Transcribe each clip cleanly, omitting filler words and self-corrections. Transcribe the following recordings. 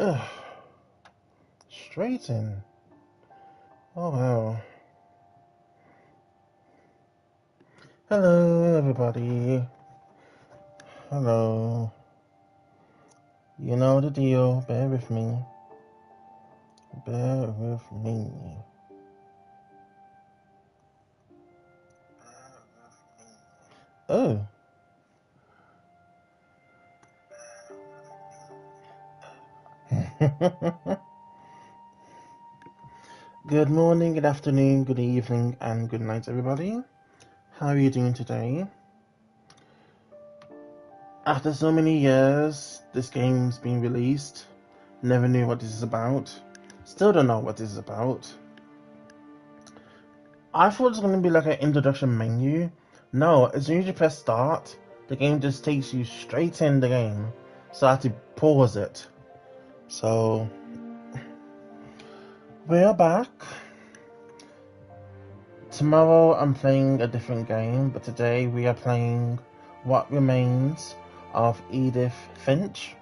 Ugh. Straight in. Oh wow. Hello, everybody. Hello. You know the deal. Bear with me. Bear with me. Oh. Good morning, good afternoon, good evening, and good night, everybody. How are you doing today? After so many years, this game's been released. Never knew what this is about. Still don't know what this is about. I thought it was going to be like an introduction menu. No, as soon as you press start, the game just takes you straight in the game. So I had to pause it. So, we're back. Tomorrow I'm playing a different game, but today we are playing What Remains of Edith Finch.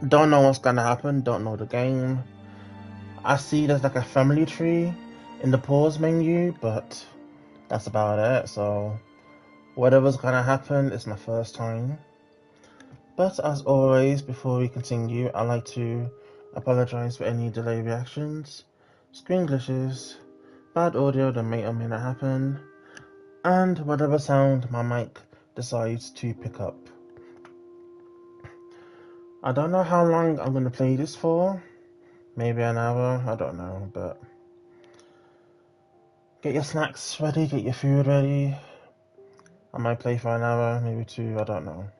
Don't know what's gonna happen, don't know the game. I see there's like a family tree in the pause menu, but that's about it. So whatever's gonna happen, it's my first time. But as always, before we continue, I'd like to apologise for any delay reactions, screen glitches, bad audio that may or may not happen, and whatever sound my mic decides to pick up. I don't know how long I'm going to play this for. Maybe an hour, I don't know, but get your snacks ready, get your food ready. I might play for an hour, maybe two, I don't know.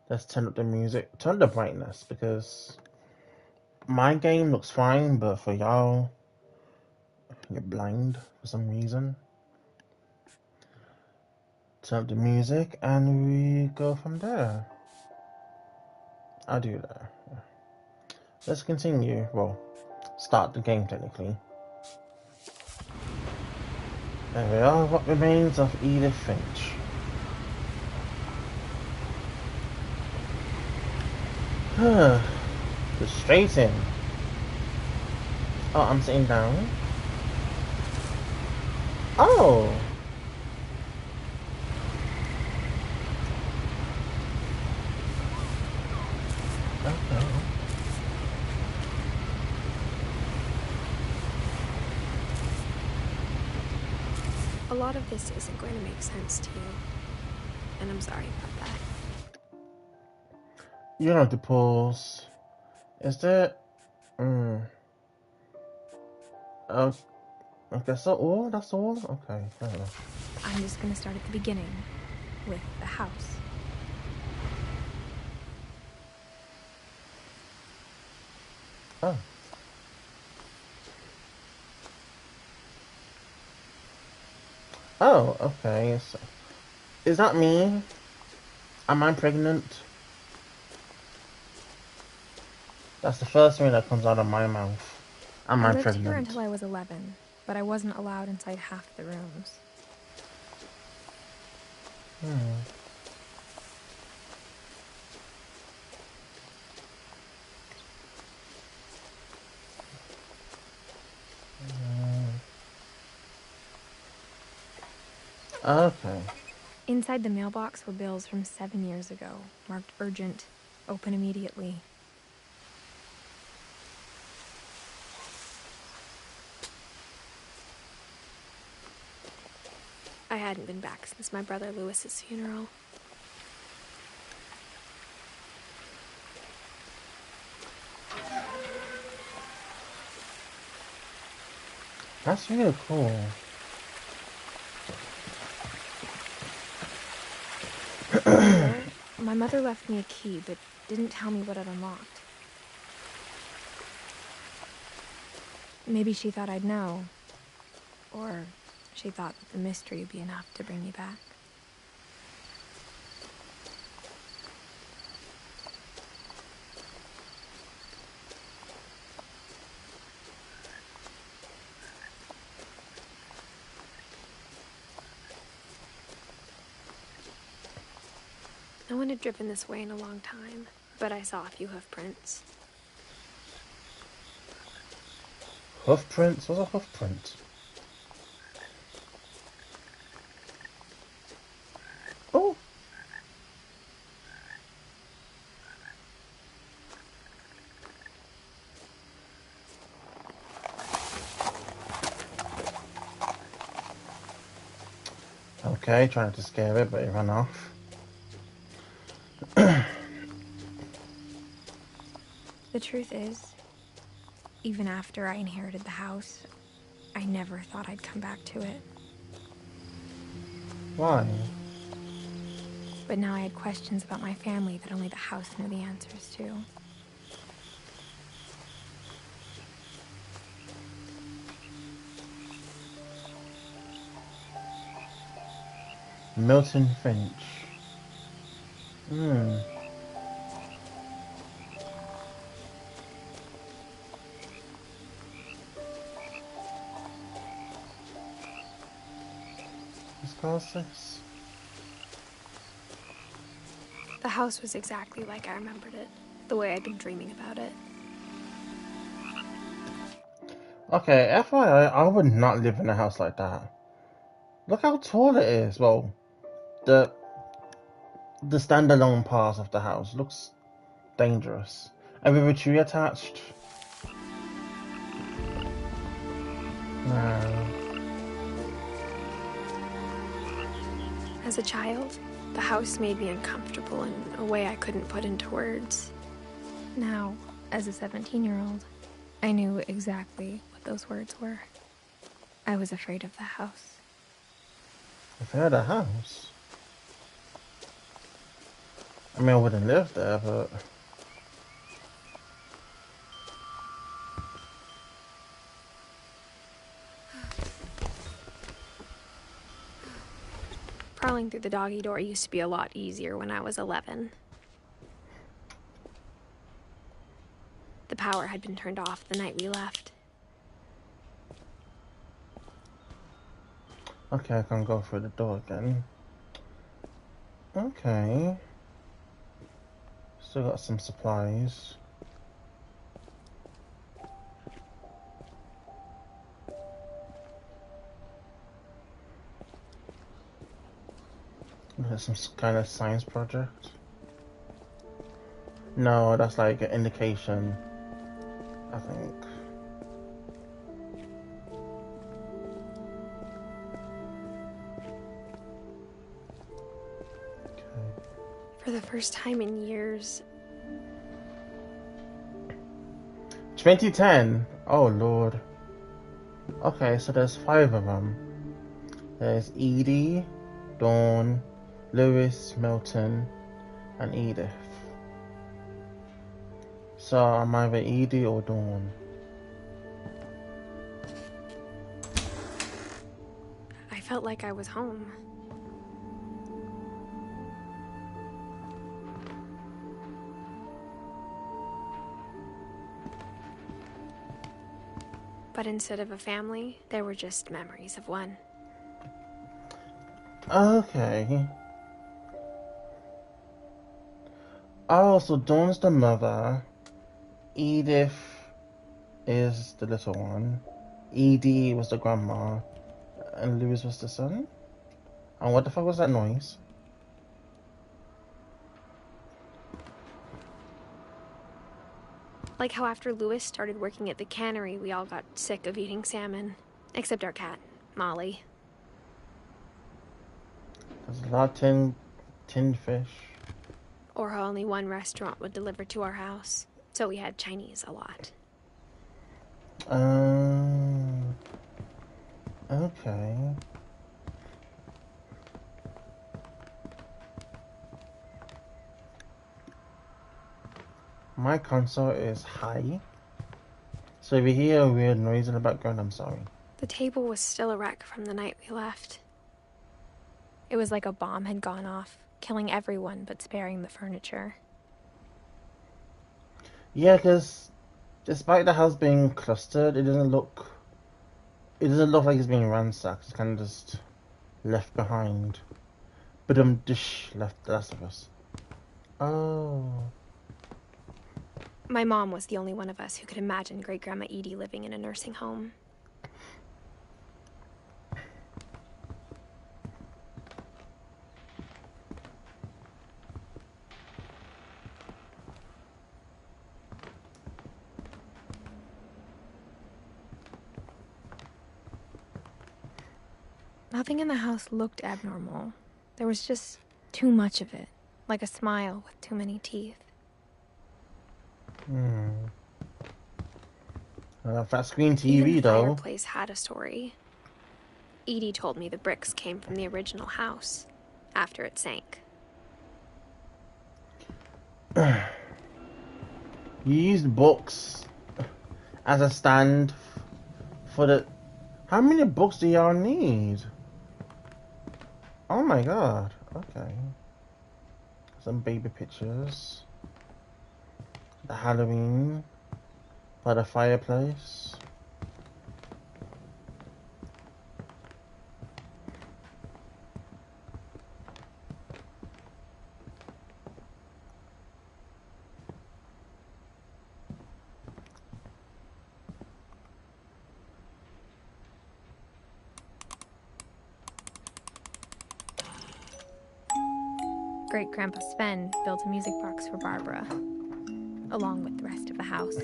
Let's turn up the music, turn the brightness, because my game looks fine, but for y'all, you're blind for some reason. Turn up the music, and we go from there. I'll do that. Let's continue. Well, start the game technically. There we are. What Remains of Edith Finch. Just straight in. Oh, I'm sitting down. Oh. Okay. A lot of this isn't going to make sense to you, and I'm sorry about that. You don't have to pause. Is there... Okay, so all? That's all? Okay, fair enough. I'm just going to start at the beginning, with the house. Oh. Oh, okay. So, is that me? Am I pregnant? That's the first thing that comes out of my mouth. Am I lived pregnant? here until I was 11, but I wasn't allowed inside half the rooms. Okay. Inside the mailbox were bills from 7 years ago, marked urgent, open immediately. I hadn't been back since my brother Lewis's funeral. That's really cool. My mother left me a key, but didn't tell me what it unlocked. Maybe she thought I'd know. Or she thought that the mystery would be enough to bring me back. No one had driven this way in a long time, but I saw a few hoof prints. Hoof prints? What's a hoof print? Oh! Okay, trying to scare it, but it ran off. The truth is, even after I inherited the house, I never thought I'd come back to it. Why? But now I had questions about my family that only the house knew the answers to. Milton Finch. What's called this? The house was exactly like I remembered it, the way I'd been dreaming about it. Okay, FYI, I would not live in a house like that. Look how tall it is. Well, the standalone part of the house looks dangerous. And with a tree attached. No. As a child, the house made me uncomfortable in a way I couldn't put into words. Now, as a 17-year-old, I knew exactly what those words were. I was afraid of the house. Afraid of the house? I mean, I wouldn't live there, but... Crawling through the doggy door used to be a lot easier when I was 11. The power had been turned off the night we left. Okay, I can go through the door again. Okay. Still got some supplies. There's some kind of science project. No, that's like an indication, I think. Okay. For the first time in years. 2010? Oh lord. Okay, so there's 5 of them. There's Edie, Dawn, Lewis, Milton, and Edith. So I'm either Edie or Dawn. I felt like I was home. But instead of a family, there were just memories of one. Okay. Oh, so Dawn's the mother. Edith is the little one. Edie was the grandma. And Lewis was the son? And what the fuck was that noise? Like how after Lewis started working at the cannery, we all got sick of eating salmon. Except our cat, Molly. There's a lot of tinned fish. Or how only one restaurant would deliver to our house. So we had Chinese a lot. Okay. My console is high. So if you hear a weird noise in the background, I'm sorry. The table was still a wreck from the night we left. It was like a bomb had gone off, killing everyone but sparing the furniture. Yeah, because despite the house being clustered, it doesn't look like it's being ransacked. It's kind of just left behind. But dish left The Last of Us. Oh. My mom was the only one of us who could imagine Great-Grandma Edie living in a nursing home. Nothing in the house looked abnormal. There was just too much of it, like a smile with too many teeth. Flat screen TV, Even the though. fireplace had a story. Edie told me the bricks came from the original house, after it sank. You used books as a stand for the... How many books do y'all need? Oh my god. Okay. Some baby pictures. The Halloween. By the fireplace. Great-Grandpa Sven built a music box for Barbara, along with the rest of the house.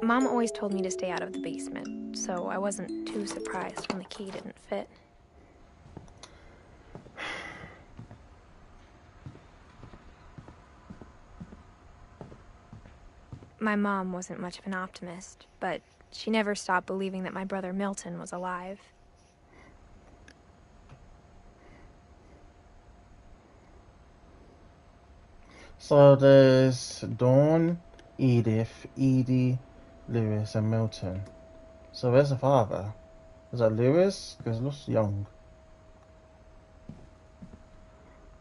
Mom always told me to stay out of the basement, so I wasn't too surprised when the key didn't fit. My mom wasn't much of an optimist, but she never stopped believing that my brother Milton was alive. So there's Dawn, Edith, Edie, Lewis, and Milton. So where's the father? Is that Lewis? Because he looks young.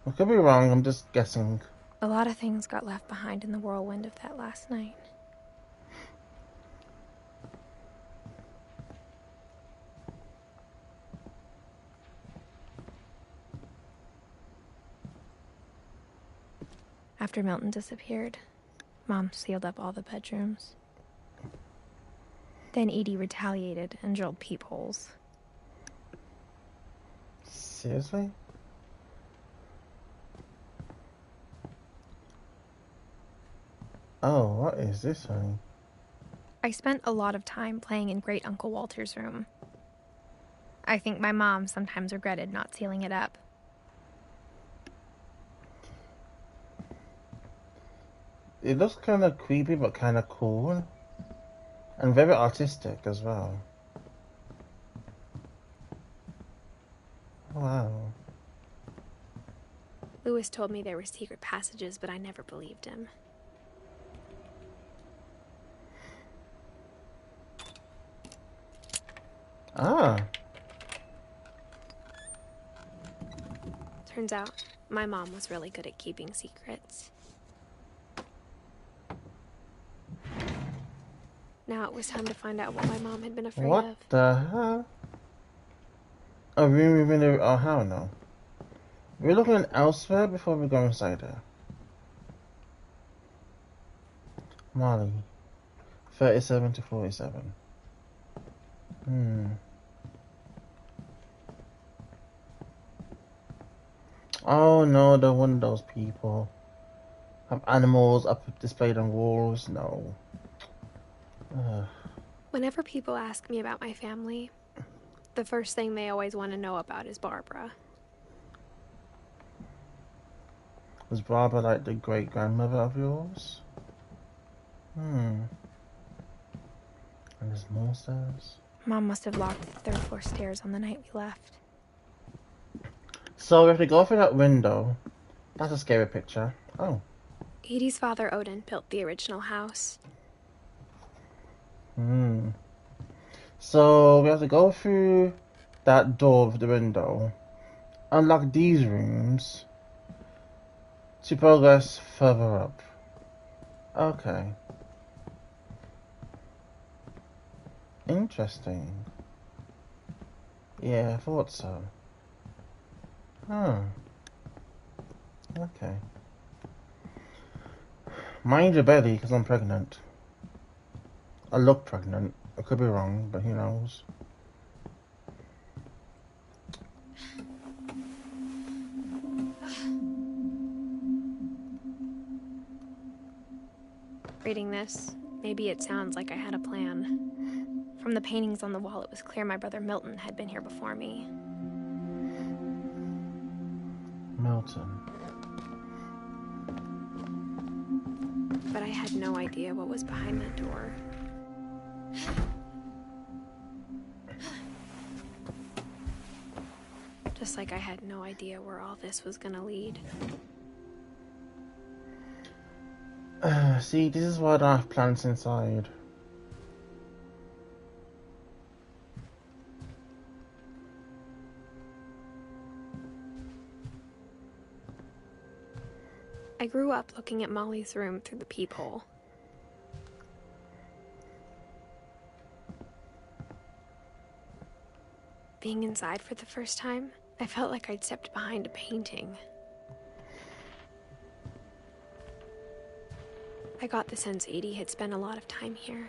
I could be wrong, I'm just guessing. A lot of things got left behind in the whirlwind of that last night. After Milton disappeared, Mom sealed up all the bedrooms. Then Edie retaliated and drilled peepholes. Seriously? Oh, what is this, honey? I spent a lot of time playing in Great Uncle Walter's room. I think my mom sometimes regretted not sealing it up. It looks kind of creepy, but kind of cool. And very artistic as well. Wow. Lewis told me there were secret passages, but I never believed him. Ah. Turns out, my mom was really good at keeping secrets. Now it was time to find out what my mom had been afraid of. What the hell? Oh, oh, hell no. We're looking elsewhere before we go inside there. Molly. 37 to 47. Oh no, they're one of those people. Have animals up displayed on walls? No. Whenever people ask me about my family, the first thing they always want to know about is Barbara. Was Barbara like the great-grandmother of yours? And there's more stairs. Mom must have locked the third floor stairs on the night we left. So we have to go through that window. That's a scary picture. Oh. Edie's father, Odin, built the original house. So we have to go through that door with the window, unlock these rooms to progress further up. Okay. Interesting. Yeah, I thought so. Oh. Okay. Mind your belly, because I'm pregnant. I look pregnant. I could be wrong, but who knows? Reading this, maybe it sounds like I had a plan. From the paintings on the wall, it was clear my brother Milton had been here before me. Milton. But I had no idea what was behind that door. Just like I had no idea where all this was gonna lead. See, this is why I don't have plants inside. I grew up looking at Molly's room through the peephole. Being inside for the first time, I felt like I'd stepped behind a painting. I got the sense Edie had spent a lot of time here,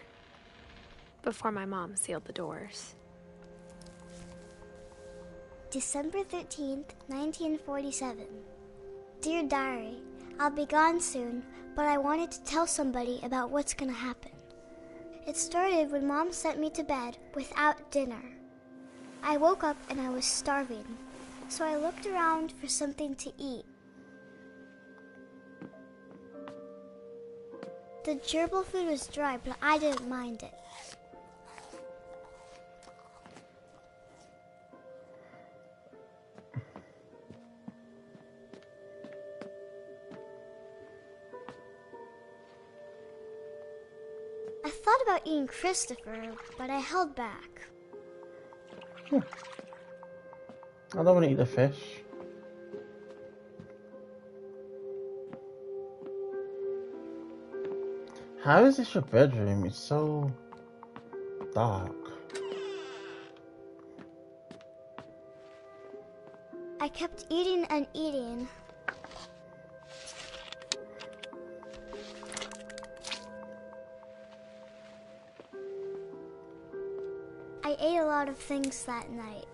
before my mom sealed the doors. December 13th, 1947. Dear Diary, I'll be gone soon, but I wanted to tell somebody about what's gonna happen. It started when Mom sent me to bed without dinner. I woke up and I was starving, so I looked around for something to eat. The gerbil food was dry, but I didn't mind it. I thought about eating Christopher, but I held back. I don't want to eat the fish. How is this your bedroom? It's so dark. I kept eating and eating. I ate a lot of things that night.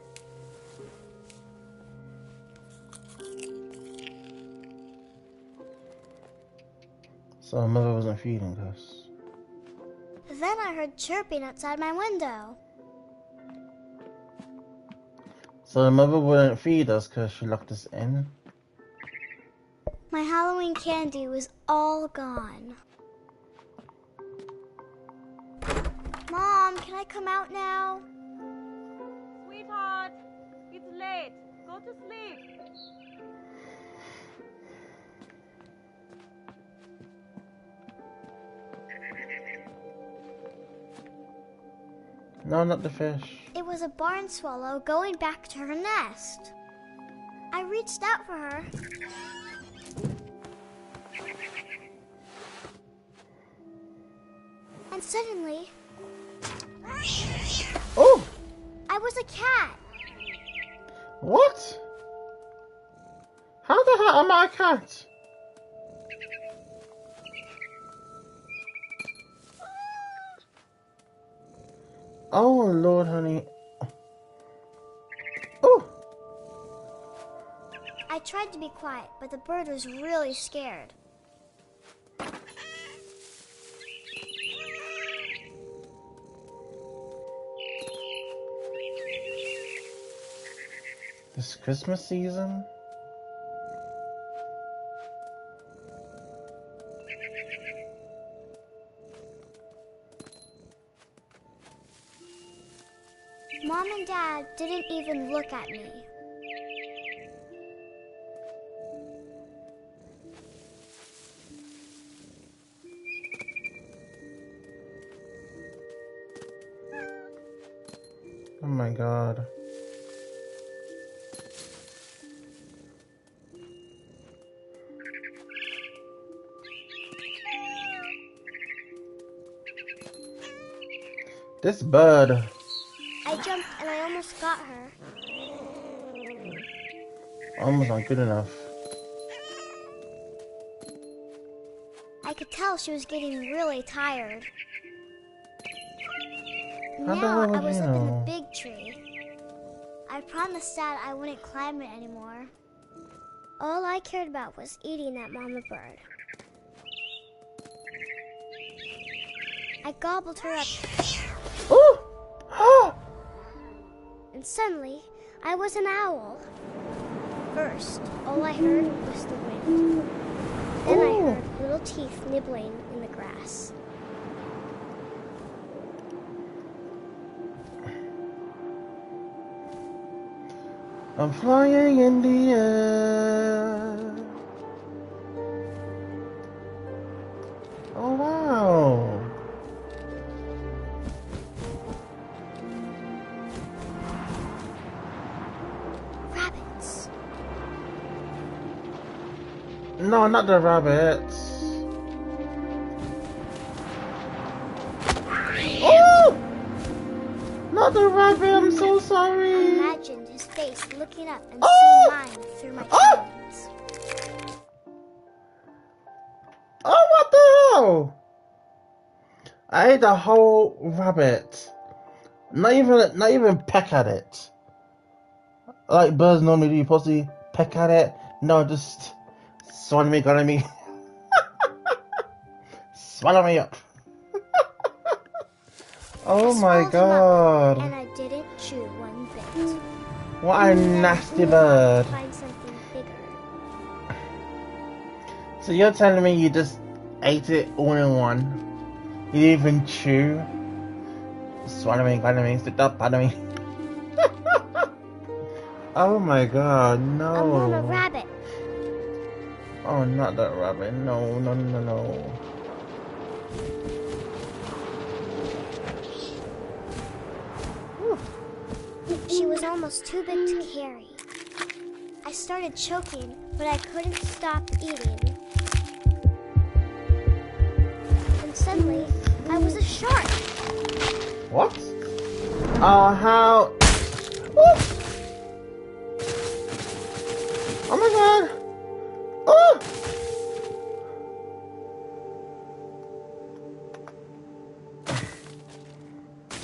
So my mother wasn't feeding us. Then I heard chirping outside my window. So the mother wouldn't feed us because she locked us in. My Halloween candy was all gone. Mom, can I come out now? Sweetheart, it's late. Go to sleep. No, not the fish. It was a barn swallow going back to her nest. I reached out for her. And suddenly, Oh! I was a cat. What? How the hell am I a cat? Oh Lord, honey. Oh! I tried to be quiet, but the bird was really scared. This Christmas season? Mom and Dad didn't even look at me. Oh my God. This bird. I jumped and I almost got her. Almost not good enough. I could tell she was getting really tired. How the Now hell would I was you up in the know? big tree. I promised Dad I wouldn't climb it anymore. All I cared about was eating that mama bird. I gobbled her up, Ooh! and suddenly I was an owl. First, all I heard was the wind. Then I Ooh. heard little teeth nibbling in the grass. I'm flying in the air. Oh wow! Rabbits. No, not the rabbits. Oh! Not the rabbit. I'm so I sorry. imagined his face looking up and Oh! seeing mine through my Oh! talons. Oh, what the hell? I ate a whole rabbit. Not even peck at it. Like birds normally do. You're supposed to peck at it. No, just swallow me, got me. Swallow me up. Oh I my swallowed him up, god. and I didn't chew one bit. What a nasty bird. Find something bigger. So you're telling me you just ate it all in one? You didn't even chew? Swallow me, sit up, swallow me. Oh my god, no. A mama rabbit. Oh, not that rabbit. No, no, no, no. She was almost too big to carry. I started choking, but I couldn't stop eating. And suddenly, I was a shark. What? Oh, how? Oh! Oh my god! Oh!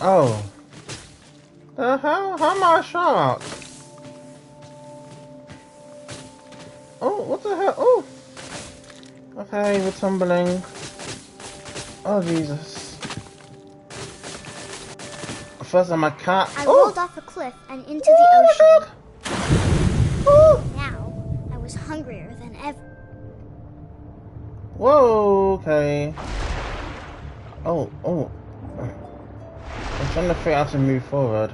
Oh. The hell? How am I a shark? Oh, what the hell? Oh! Okay, we're tumbling. Oh, Jesus. First I'm a cat. I Oh! rolled off a cliff and into Oh the my ocean. god! Oh! Now, I was hungrier than ever. Whoa, okay. Oh, oh. I'm trying to figure out how to move forward.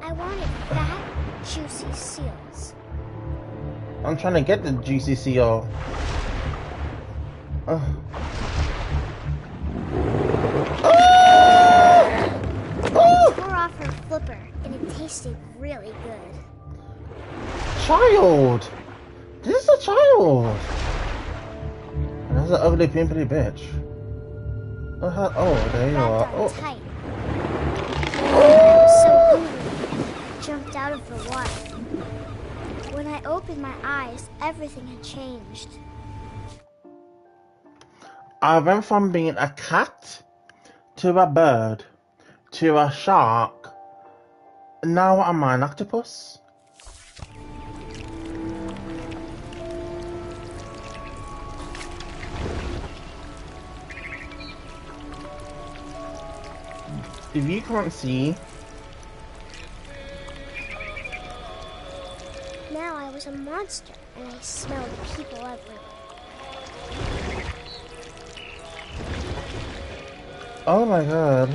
I wanted fat, juicy seals. I'm trying to get the juicy seal. Oh. Oh! Tore off her flipper, and it tasted really good. Child! This is a child! That's an ugly, pimply bitch. Oh, there you are. Grabbed on Oh. tight. I was so hungry, I jumped out of the water. When I opened my eyes, everything had changed. I went from being a cat to a bird to a shark. Now I'm an octopus. If you can't see, Now I was a monster, and I smelled people everywhere. oh my god.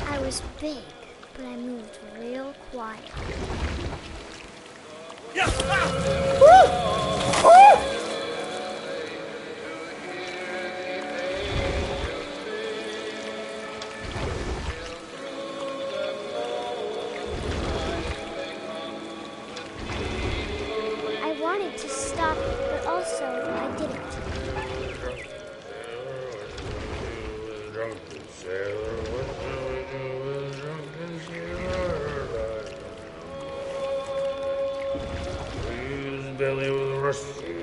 I was big, but I moved real quiet. Belly with a rusty,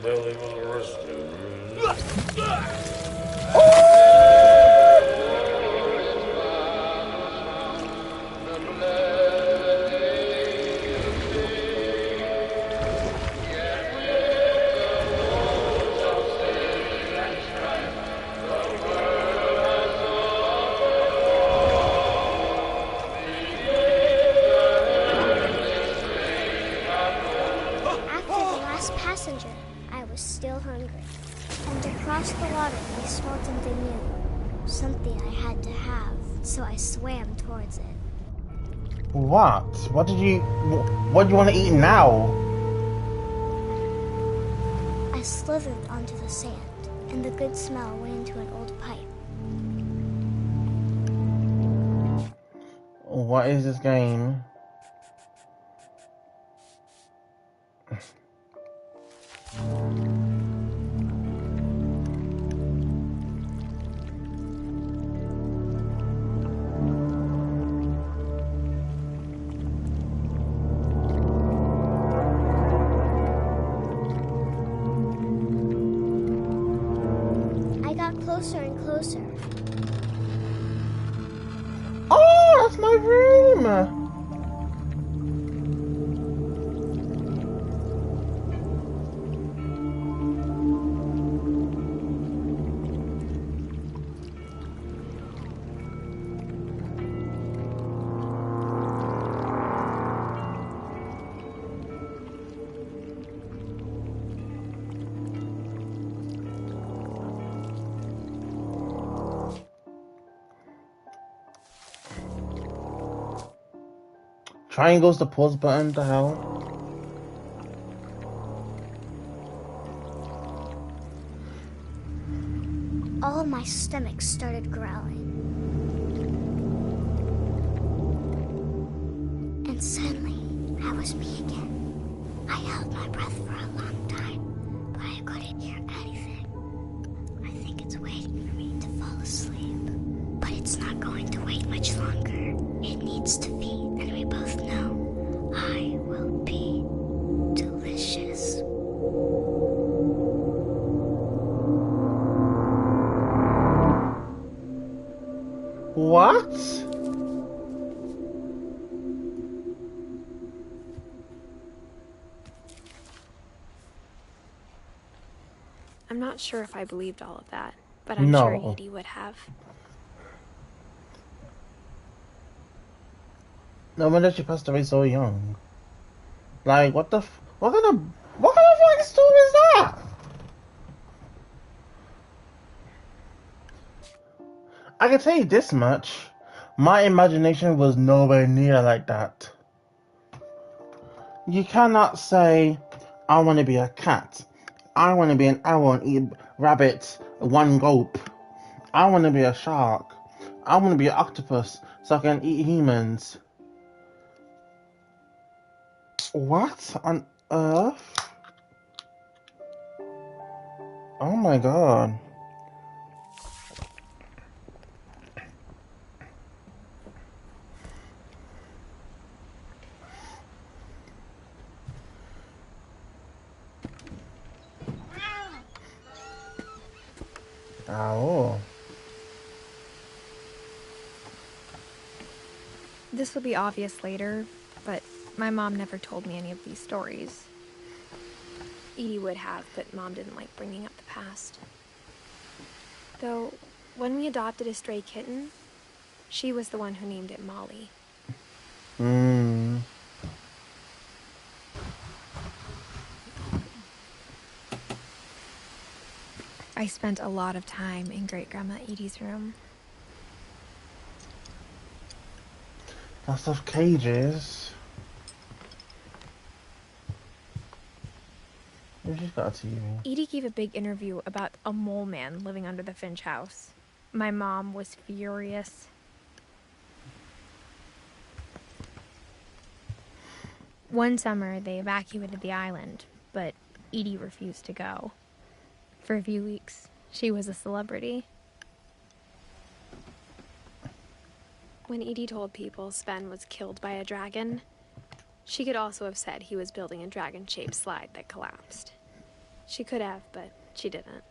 belly with a rusty. Passenger, I was still hungry. And across the water, I smelled something new. Something I had to have, so I swam towards it. What? What do you want to eat now? I slithered onto the sand, and the good smell went into an old pipe. What is this game? I got closer and closer. Oh, that's my room! Triangle's the pause button, the hell? All of my stomach started growling. And suddenly, I was me again. I held my breath for a long time, but I couldn't hear anything. I think it's waiting for me to fall asleep. But it's not going to wait much longer. It needs to feed, and we both know I will be delicious. What? I'm not sure if I believed all of that, but I'm sure Edie would have. No wonder she passed away so young. Like, what kind of fucking story is that? I can tell you this much. My imagination was nowhere near like that. You cannot say, I want to be a cat. I want to be an owl and eat rabbits one gulp. I want to be a shark. I want to be an octopus so I can eat humans. What on earth? Oh my god. Oh. This will be obvious later, but my mom never told me any of these stories. Edie would have, but Mom didn't like bringing up the past. Though, when we adopted a stray kitten, she was the one who named it Molly. I spent a lot of time in Great-Grandma Edie's room. Lots of cages. She's got a TV. Edie gave a big interview about a mole man living under the Finch house. My mom was furious. One summer, they evacuated the island, but Edie refused to go. For a few weeks, she was a celebrity. When Edie told people Sven was killed by a dragon, she could also have said he was building a dragon-shaped slide that collapsed. She could have, but she didn't.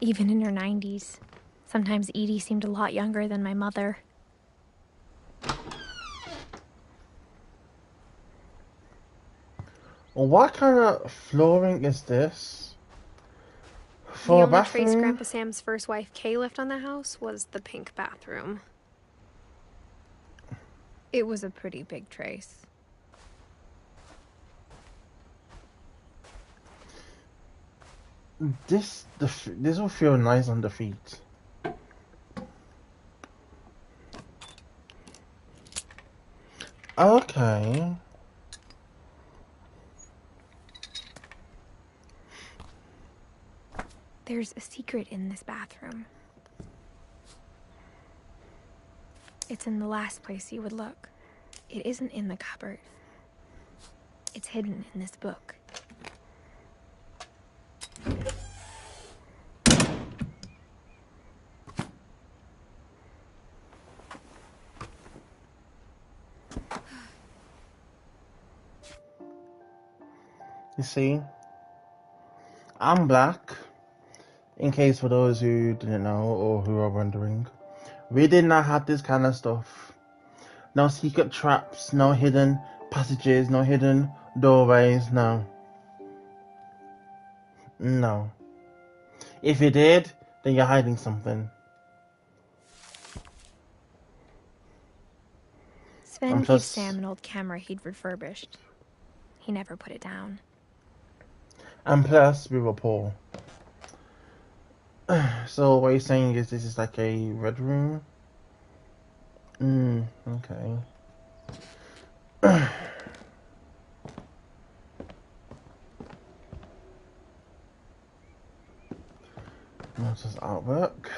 Even in her 90s, sometimes Edie seemed a lot younger than my mother. What kind of flooring is this? The For a only trace bathroom? Grandpa Sam's first wife Kay left on the house was the pink bathroom. It was a pretty big trace. This will feel nice on the feet. Okay. There's a secret in this bathroom. It's in the last place you would look. It isn't in the cupboard. It's hidden in this book. You see, I'm black. In case for those who didn't know or who are wondering, we did not have this kind of stuff. No secret traps, no hidden passages, no hidden doorways, no. No. If you did, then you're hiding something. Sven gave Sam an old camera he'd refurbished. He never put it down. And plus, we were poor. So what you're saying is this is like a red room? Okay. What's this artwork?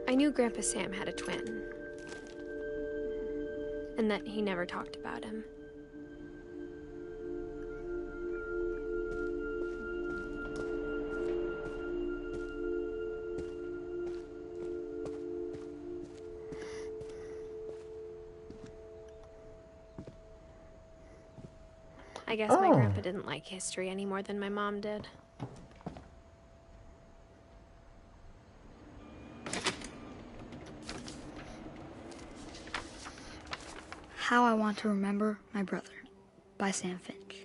I knew Grandpa Sam had a twin, and that he never talked about him. I guess my grandpa didn't like history any more than my mom did. How I Want to Remember My Brother by Sam Finch.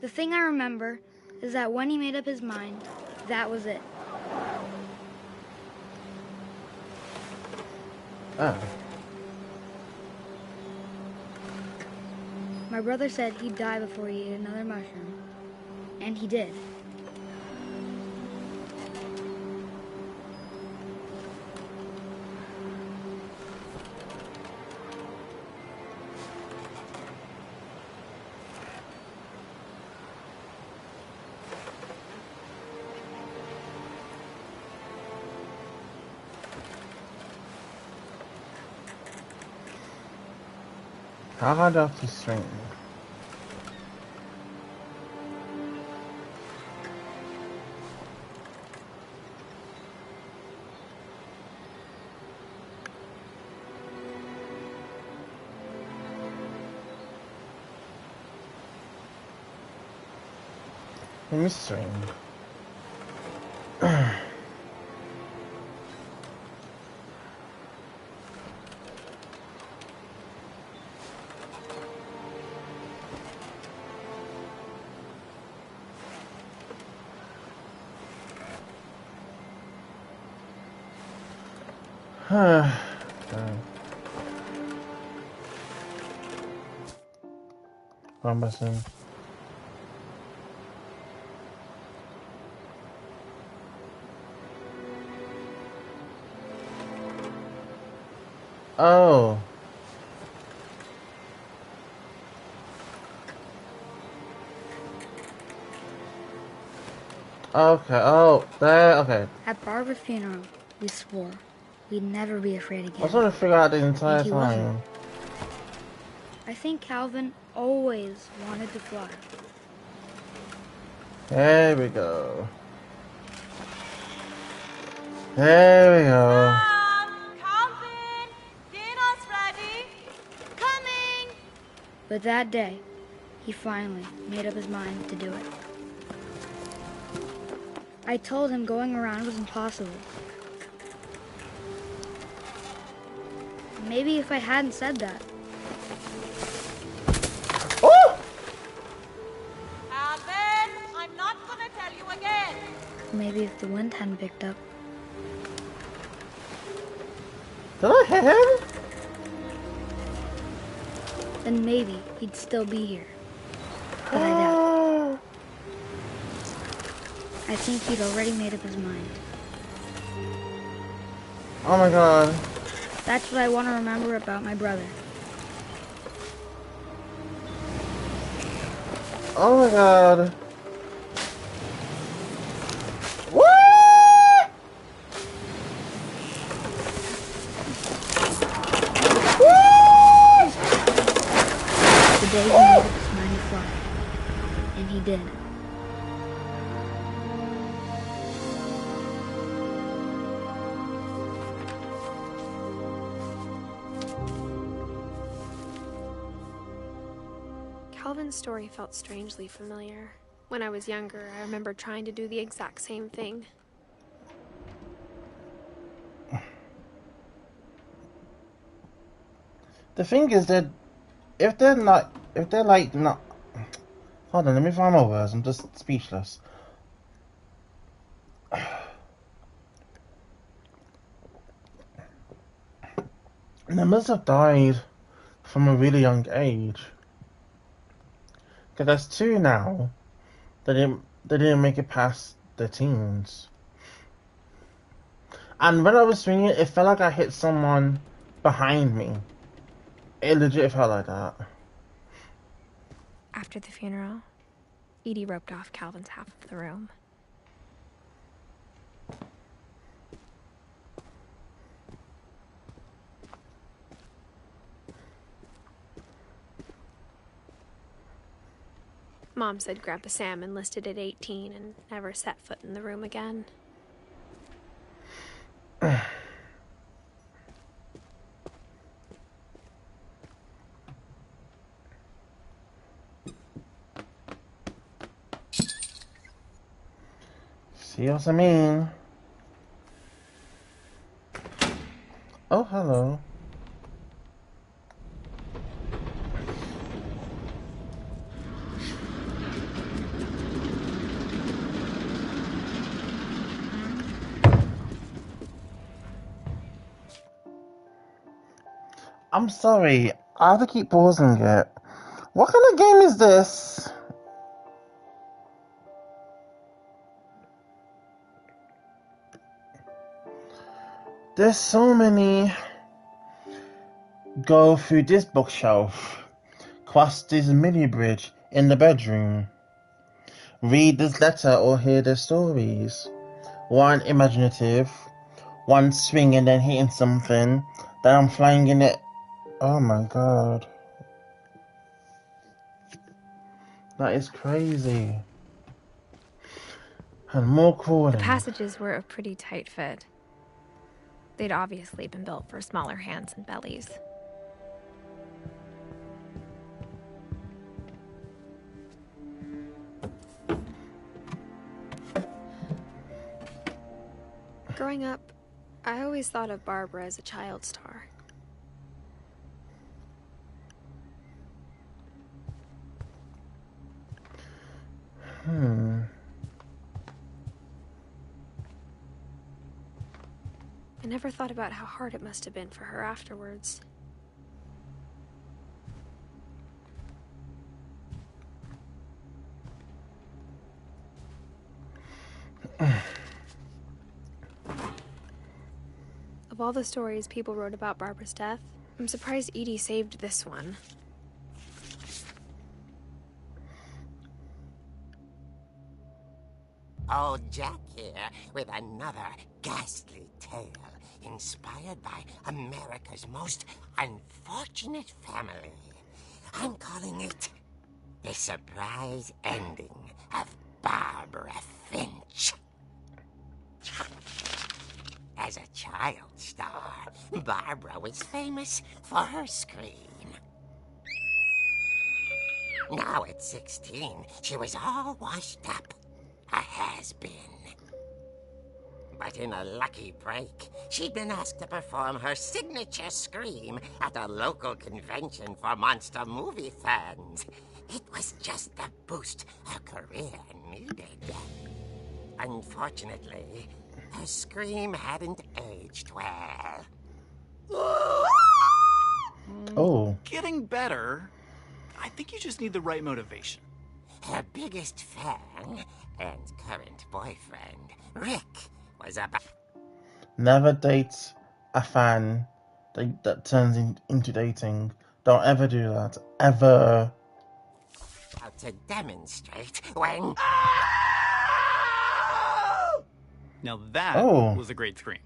The thing I remember is that when he made up his mind, that was it. My brother said he'd die before he ate another mushroom, and he did. How hard off the string? Let me string. I'm missing. Oh. Okay, oh, there, okay. At Barbara's funeral, we swore we'd never be afraid I was again. trying to figure out the entire And he wasn't. time. I think Calvin always wanted to fly. There we go. There we go. Calvin, dinner's ready. Coming. But that day, he finally made up his mind to do it. I told him going around was impossible. Maybe if I hadn't said that. Oh! Calvin, I'm not gonna tell you again. Maybe if the wind hadn't picked up. Did I hit him? Then maybe he'd still be here. But I doubt. I think he'd already made up his mind. Oh my god. That's what I want to remember about my brother. Oh my god. What? What? The day he made up his mind to fly. And he did. Calvin's story felt strangely familiar. When I was younger, I remember trying to do the exact same thing. The thing is that if they're like not, hold on, let me find my words. I'm just speechless. They must have died from a really young age. Because there's two now that didn't make it past their teens. And when I was swinging, it felt like I hit someone behind me. It legit felt like that. After the funeral, Edie roped off Calvin's half of the room. Mom said Grandpa Sam enlisted at 18 and never set foot in the room again. See what I mean? Oh, hello. I'm sorry, I have to keep pausing it. What kind of game is this? There's so many. Go through this bookshelf. Cross this mini bridge in the bedroom. Read this letter or hear their stories. One imaginative, one swinging and hitting something, then I'm flying in it. Oh my god. That is crazy. And more crawling. The passages were a pretty tight fit. They'd obviously been built for smaller hands and bellies. Growing up, I always thought of Barbara as a child star. I never thought about how hard it must have been for her afterwards. Of all the stories people wrote about Barbara's death, I'm surprised Edie saved this one. Old Jack here with another ghastly tale inspired by America's most unfortunate family. I'm calling it The Surprise Ending of Barbara Finch. As a child star, Barbara was famous for her scream. Now at 16, she was all washed up. A has-been. But in a lucky break, she'd been asked to perform her signature scream at a local convention for monster movie fans. It was just the boost her career needed. Unfortunately, her scream hadn't aged well. Oh. Getting better. I think you just need the right motivation. Her biggest fan and current boyfriend, Rick, was about... Never date a fan that turns into dating. Don't ever do that. Ever. to demonstrate when... Now that was a great scream.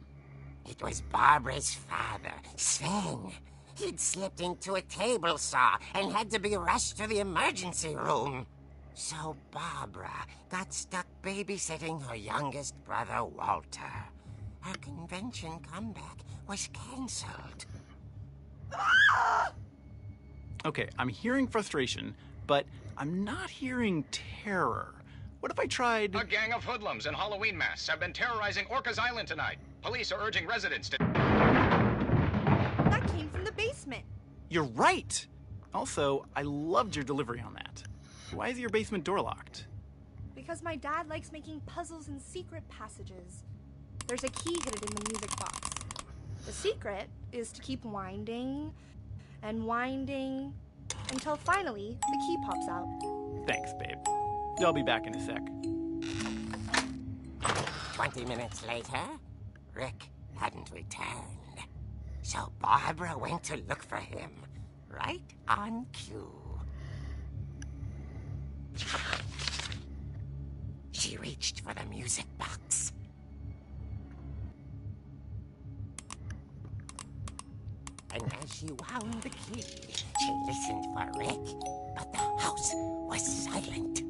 It was Barbara's father, Sven. He'd slipped into a table saw and had to be rushed to the emergency room. So Barbara got stuck babysitting her youngest brother, Walter. Her convention comeback was cancelled. Okay, I'm hearing frustration, but I'm not hearing terror. What if I tried... A gang of hoodlums in Halloween masks have been terrorizing Orcas Island tonight. Police are urging residents to... That came from the basement. You're right! Also, I loved your delivery on that. Why is your basement door locked? Because my dad likes making puzzles and secret passages. There's a key hidden in the music box. The secret is to keep winding and winding until finally the key pops out. Thanks, babe. I'll be back in a sec. 20 minutes later, Rick hadn't returned. So Barbara went to look for him, right on cue. She reached for the music box. And as she wound the key, she listened for Rick, but the house was silent.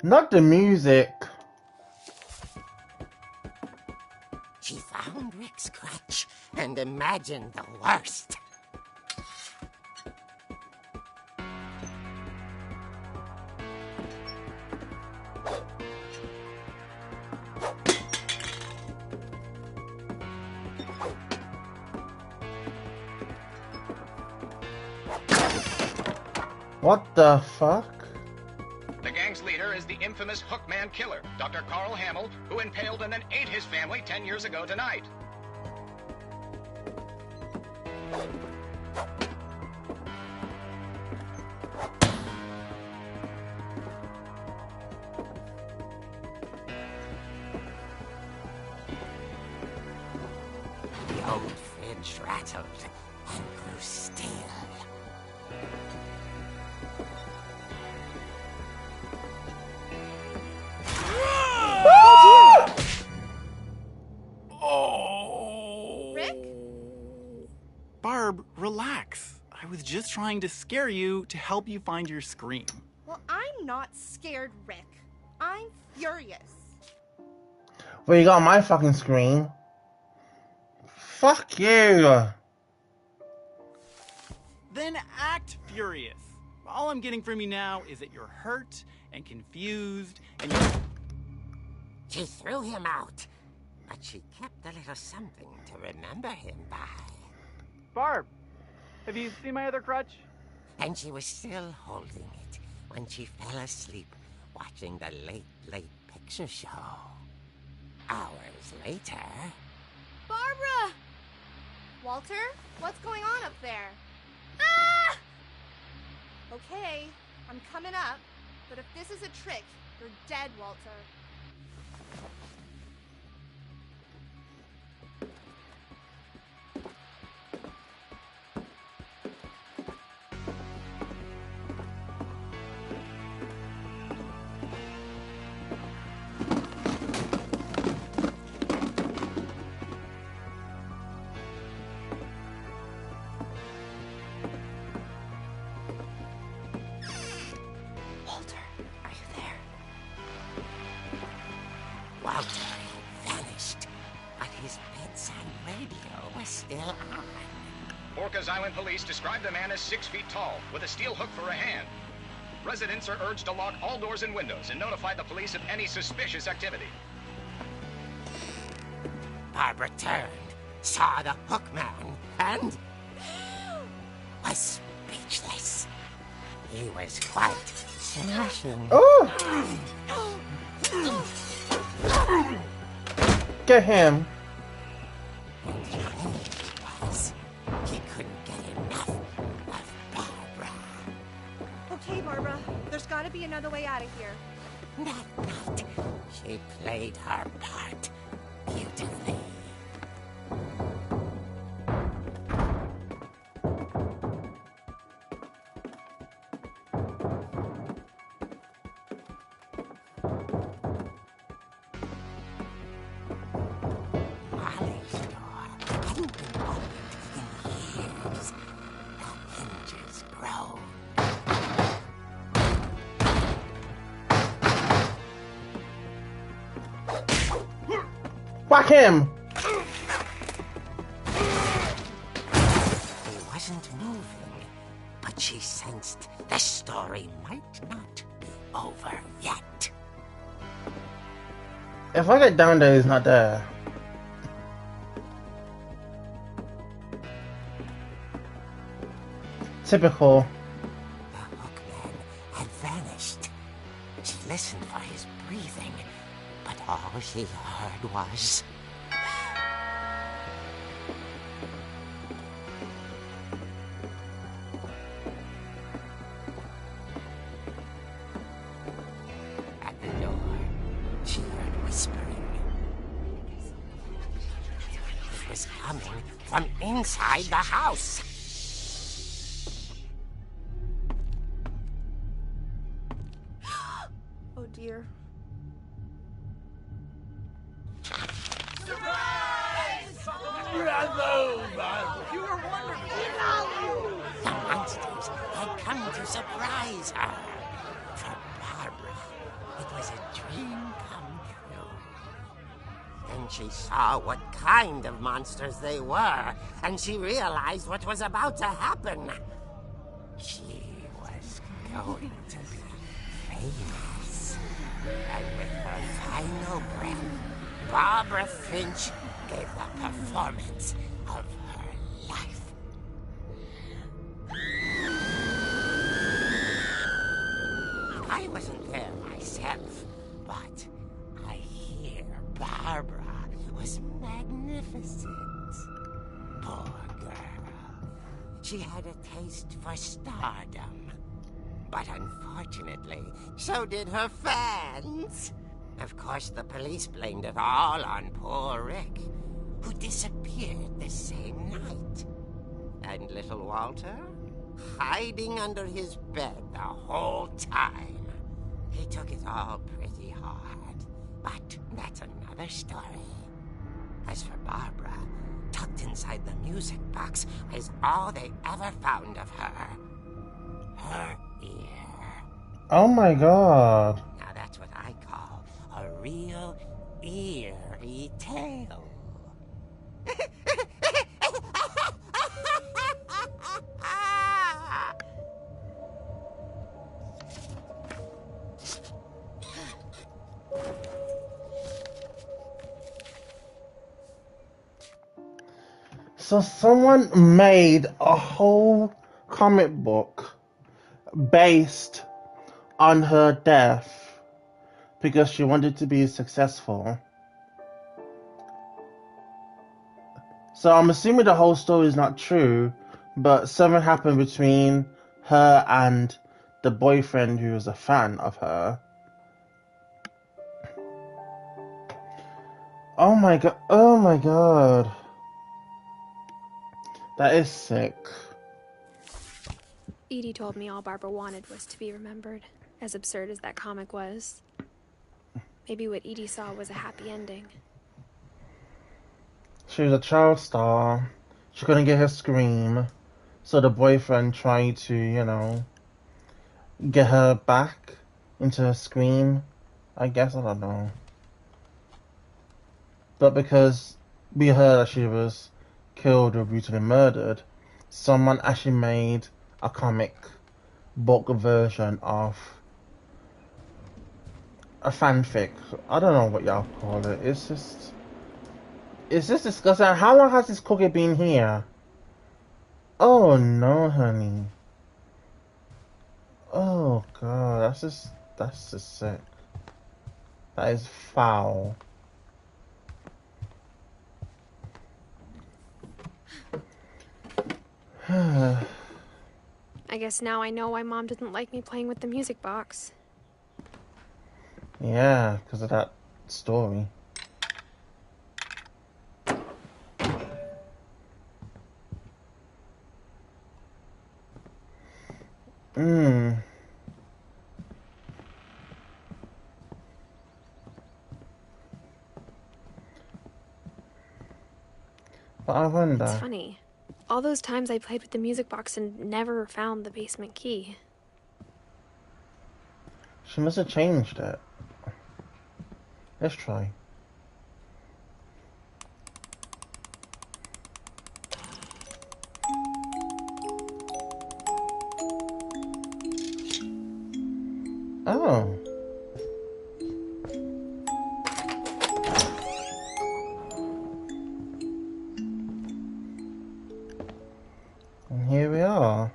Not the music. She found Rick's crutch and imagined the worst. What the fuck? The gang's leader is the infamous Hookman killer, Dr. Carl Hamill, who impaled and then ate his family 10 years ago tonight. The old fridge rattled and grew still. Rick? Barb, relax. I was just trying to scare you to help you find your scream. Well, I'm not scared, Rick. I'm furious. Well, you got my fucking screen. Fuck you. Then act furious. All I'm getting from you now is that you're hurt and confused and you're... She threw him out, but she kept a little something to remember him by. Barb, have you seen my other crutch? And she was still holding it when she fell asleep watching the late picture show. Hours later... Barbara! Walter, what's going on up there? Ah! Okay, I'm coming up, but if this is a trick, you're dead, Walter. Walter vanished, but his bedside radio was still on. Orcas Island police describe the man as 6 feet tall, with a steel hook for a hand. Residents are urged to lock all doors and windows and notify the police of any suspicious activity. Barbara turned, saw the hook man, and was speechless. He was quite smashing. Oh! Get him. And he was. He couldn't get enough of Barbara. Okay, Barbara, there's gotta be another way out of here. That night, she played her part beautifully. Whack him! He wasn't moving, but she sensed the story might not be over yet. If I get down there, he's not there. Typical. The hookman had vanished. She listened for his breathing, but all she heard was... At the door, she heard whispering. It was coming from inside the house. Oh dear. You were wonderful. The monsters had come to surprise her. For Barbara, it was a dream come true. Then she saw what kind of monsters they were, and she realized what was about to happen. She was going to be famous. And with her final breath, Barbara Finch gave the performance of her life. I wasn't there myself, but I hear Barbara was magnificent. Poor girl. She had a taste for stardom. But unfortunately, so did her fans. Of course, the police blamed it all on poor Rick, who disappeared the same night. And little Walter, hiding under his bed the whole time. He took it all pretty hard, but that's another story. As for Barbara, tucked inside the music box is all they ever found of her. Her ear. Oh my god. Now that's what I call a real eerie tale. So someone made a whole comic book based on her death because she wanted to be successful. So I'm assuming the whole story is not true, but something happened between her and the boyfriend who was a fan of her. Oh my god, oh my god. That is sick. Edie told me all Barbara wanted was to be remembered, as absurd as that comic was. Maybe what Edie saw was a happy ending. She was a child star. She couldn't get her scream. So the boyfriend tried to, you know, get her back into her scream. I guess, I don't know. But because we heard that she was killed or brutally murdered, someone actually made a comic book version of a fanfic. I don't know what y'all call it. It's just disgusting. How long has this cookie been here? Oh no, honey. Oh god, that's just sick. That is foul. I guess now I know why Mom didn't like me playing with the music box. Yeah, because of that story. But I wonder. It's funny. All those times I played with the music box and never found the basement key. She must have changed it. Let's try. Oh. And here we are.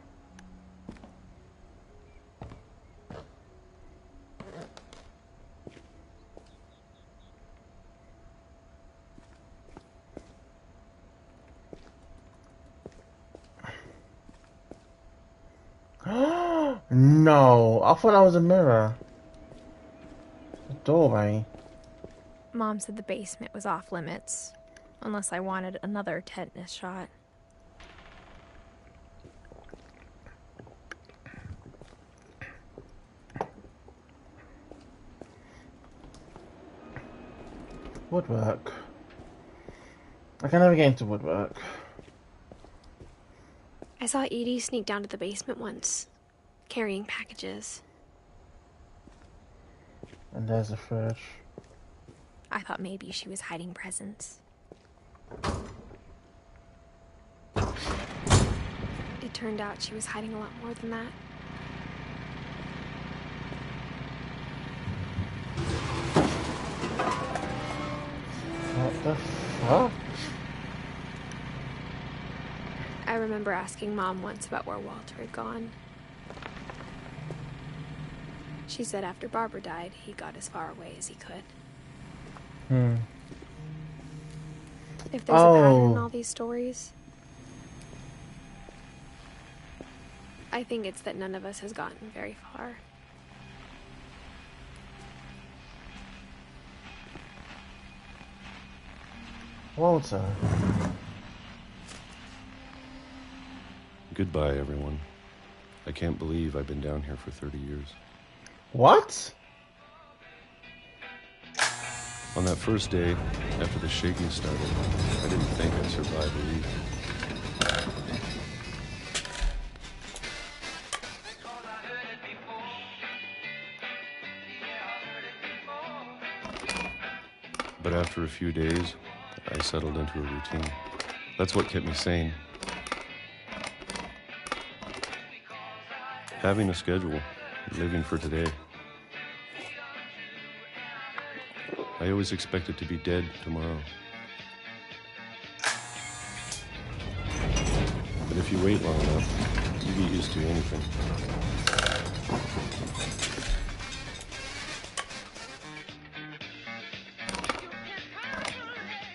No, I thought that was a mirror. A doorway. Mom said the basement was off limits, unless I wanted another tetanus shot. Woodwork. I can never get into woodwork. I saw Edie sneak down to the basement once, carrying packages. And there's a fridge. I thought maybe she was hiding presents. It turned out she was hiding a lot more than that. What the fuck? I remember asking Mom once about where Walter had gone. She said after Barbara died, he got as far away as he could. If there's a pattern in all these stories, I think it's that none of us has gotten very far. Walter. Goodbye, everyone. I can't believe I've been down here for 30 years. What? On that first day, after the shaking started, I didn't think I'd survive a week. But after a few days, I settled into a routine. That's what kept me sane. Having a schedule, living for today. I always expected to be dead tomorrow. But if you wait long enough, you get used to anything.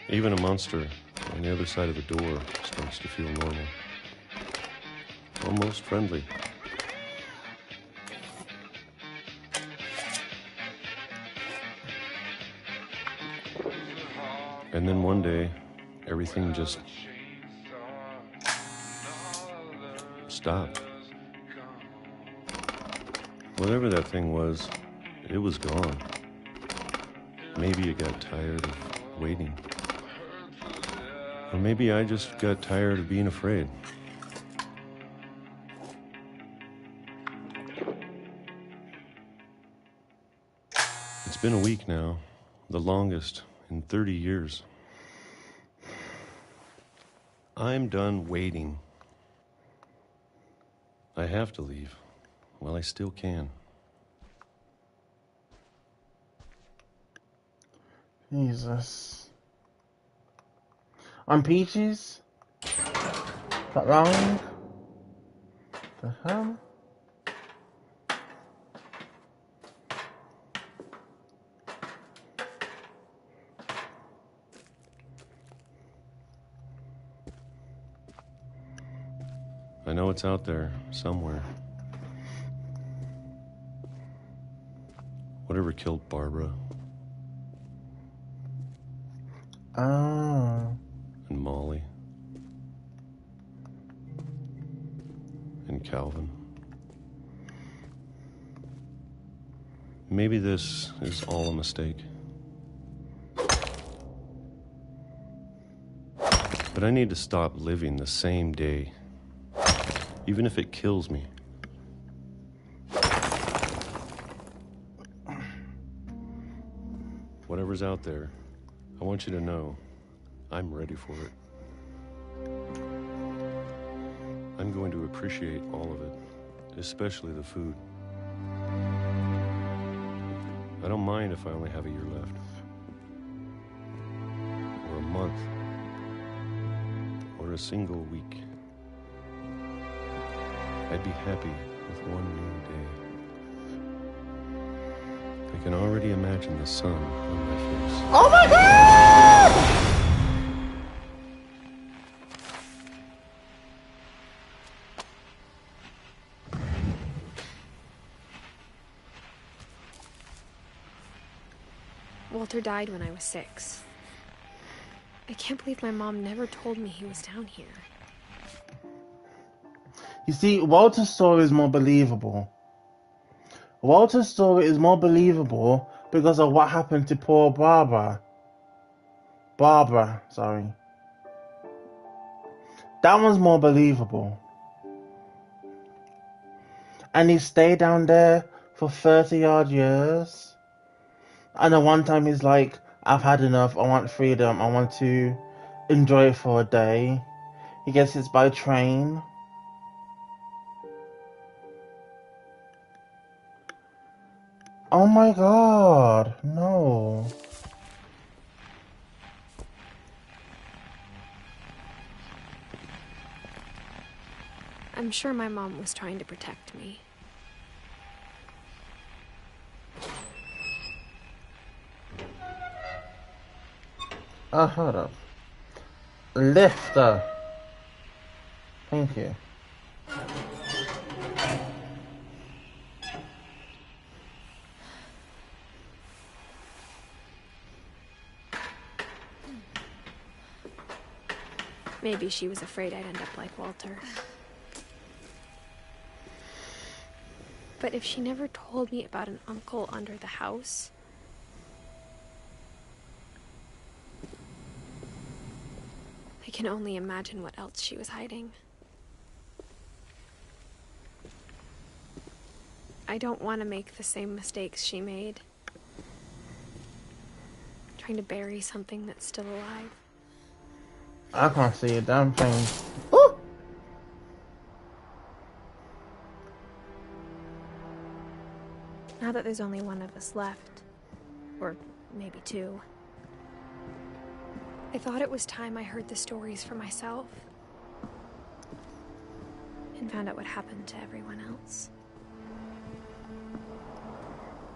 Even a monster on the other side of the door starts to feel normal. Almost friendly. And then one day, everything just stopped. Whatever that thing was, it was gone. Maybe it got tired of waiting. Or maybe I just got tired of being afraid. It's been a week now, the longest in 30 years. I'm done waiting. I have to leave. Well, I still can. Jesus. I'm Peaches? That wrong? The hell? I know it's out there, somewhere. Whatever killed Barbara. Oh. And Molly. And Calvin. Maybe this is all a mistake. But I need to stop living the same day, even if it kills me. Whatever's out there, I want you to know I'm ready for it. I'm going to appreciate all of it, especially the food. I don't mind if I only have a year left. Or a month. Or a single week. I'd be happy with one new day. I can already imagine the sun on my face. Oh my God! Walter died when I was 6. I can't believe my mom never told me he was down here. You see, Walter's story is more believable. Walter's story is more believable because of what happened to poor Barbara. Sorry. That one's more believable. And he stayed down there for 30 odd years. And then one time he's like, I've had enough, I want freedom, I want to enjoy it for a day. He gets hit by a train. Oh my God, no. I'm sure my mom was trying to protect me. Oh, hold up. Lifter. Thank you. Maybe she was afraid I'd end up like Walter. But if she never told me about an uncle under the house, I can only imagine what else she was hiding. I don't want to make the same mistakes she made. Trying to bury something that's still alive. I can't see a damn thing. Ooh! Now that there's only one of us left, or maybe 2, I thought it was time I heard the stories for myself and found out what happened to everyone else.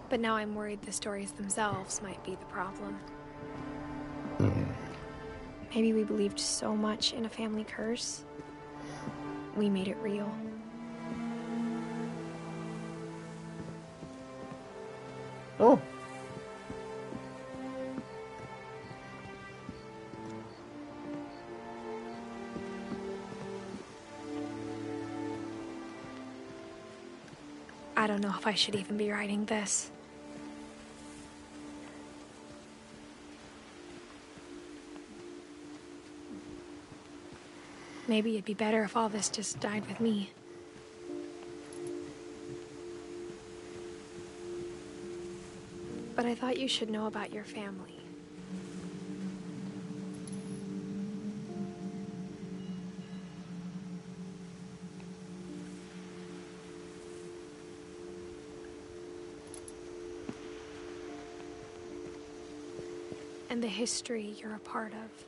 But now I'm worried the stories themselves might be the problem. Maybe we believed so much in a family curse, we made it real. Oh. don't know if I should even be writing this. Maybe it'd be better if all this just died with me. But I thought you should know about your family. And the history you're a part of.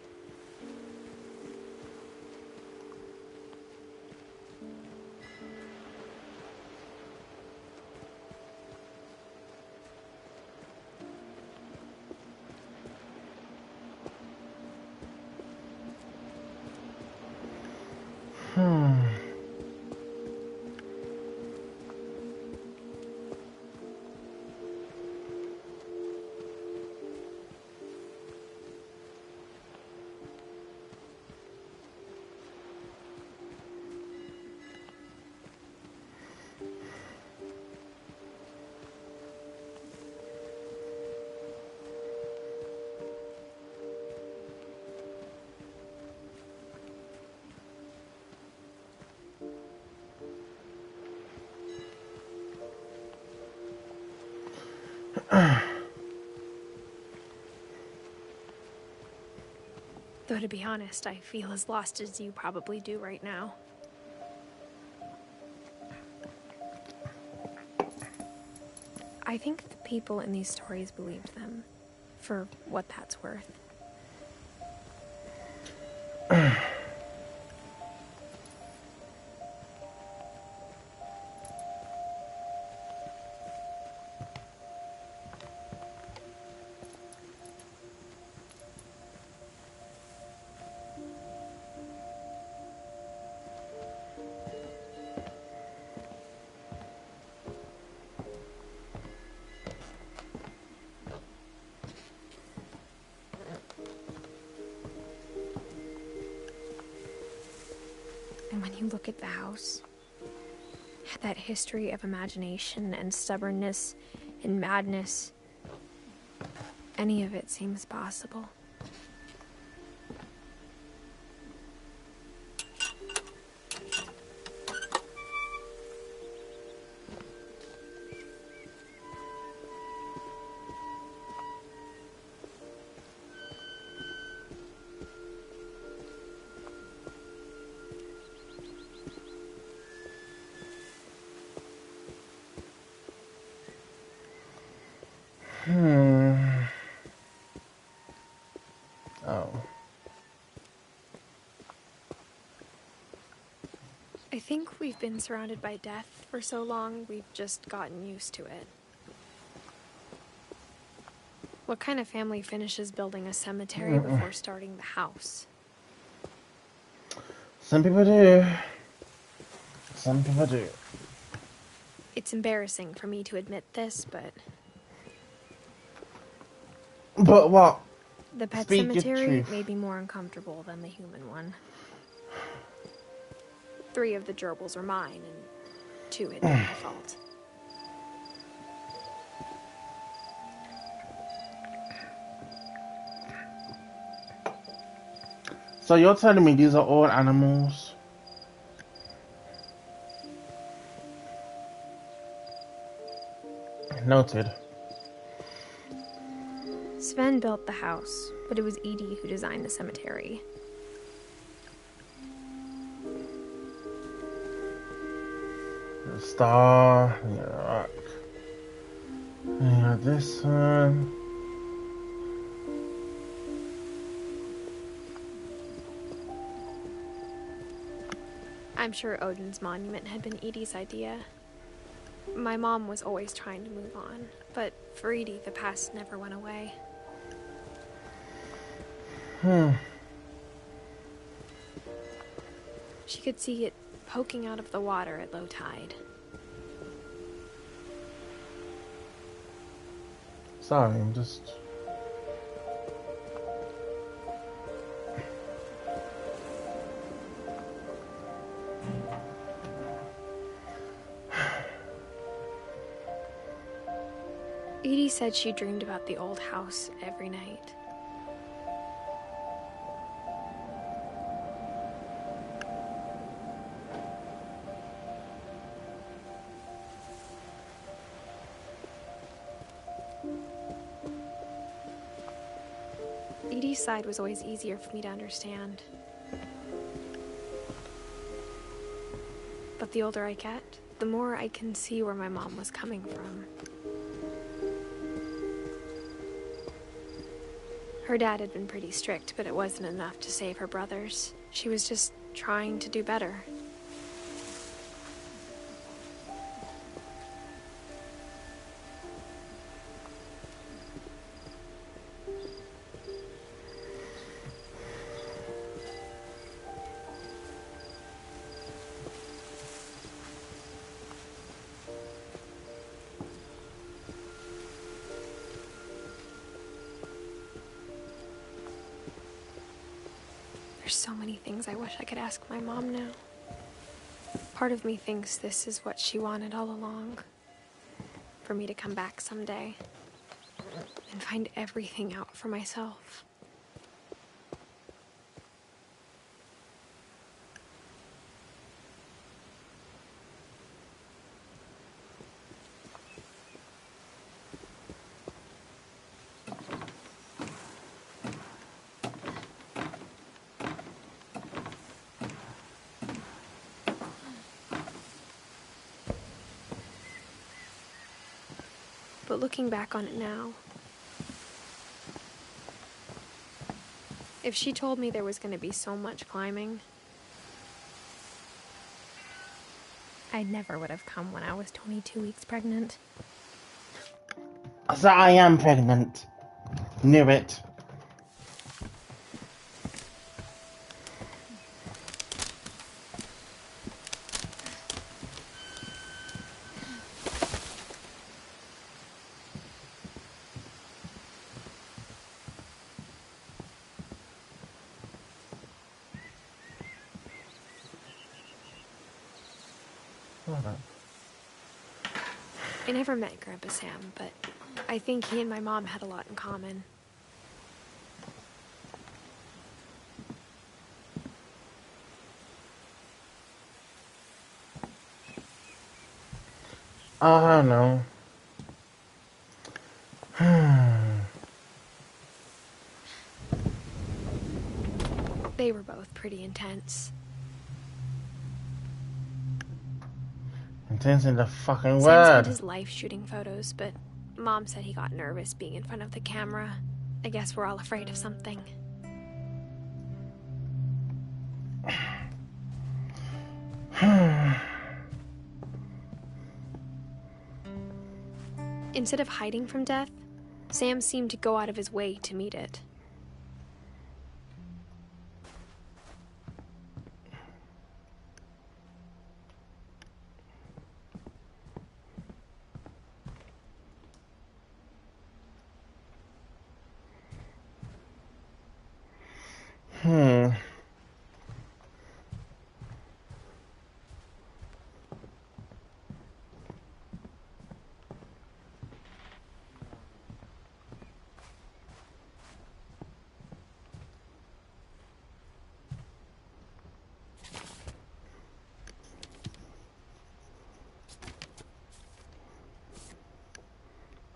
Though to be honest, I feel as lost as you probably do right now. I think the people in these stories believed them, for what that's worth. And when you look at the house, that history of imagination and stubbornness and madness, any of it seems possible. Oh. I think we've been surrounded by death for so long, we've just gotten used to it. What kind of family finishes building a cemetery before starting the house? Some people do. Some people do. It's embarrassing for me to admit this, but But what? the pet Speak your cemetery truth. may be more uncomfortable than the human one. 3 of the gerbils are mine, and 2 had been my fault. So you're telling me these are all animals? Noted. Sven built the house, but it was Edie who designed the cemetery. The star, the rock. Yeah, this one. I'm sure Odin's monument had been Edie's idea. My mom was always trying to move on, but for Edie, the past never went away. She could see it poking out of the water at low tide. Sorry, I'm just... Edie said she dreamed about the old house every night. Edie's side was always easier for me to understand. But the older I get, the more I can see where my mom was coming from. Her dad had been pretty strict, but it wasn't enough to save her brothers. She was just trying to do better. There's so many things I wish I could ask my mom now. Part of me thinks this is what she wanted all along. For me to come back someday and find everything out for myself. But looking back on it now, if she told me there was going to be so much climbing, I never would have come when I was 22 weeks pregnant. So I am pregnant. Knew it. I never met Grandpa Sam, but I think he and my mom had a lot in common. I don't know. They were both pretty intense. Intense in the fucking Sam word. spent his life shooting photos, but Mom said he got nervous being in front of the camera. I guess we're all afraid of something. Instead of hiding from death, Sam seemed to go out of his way to meet it.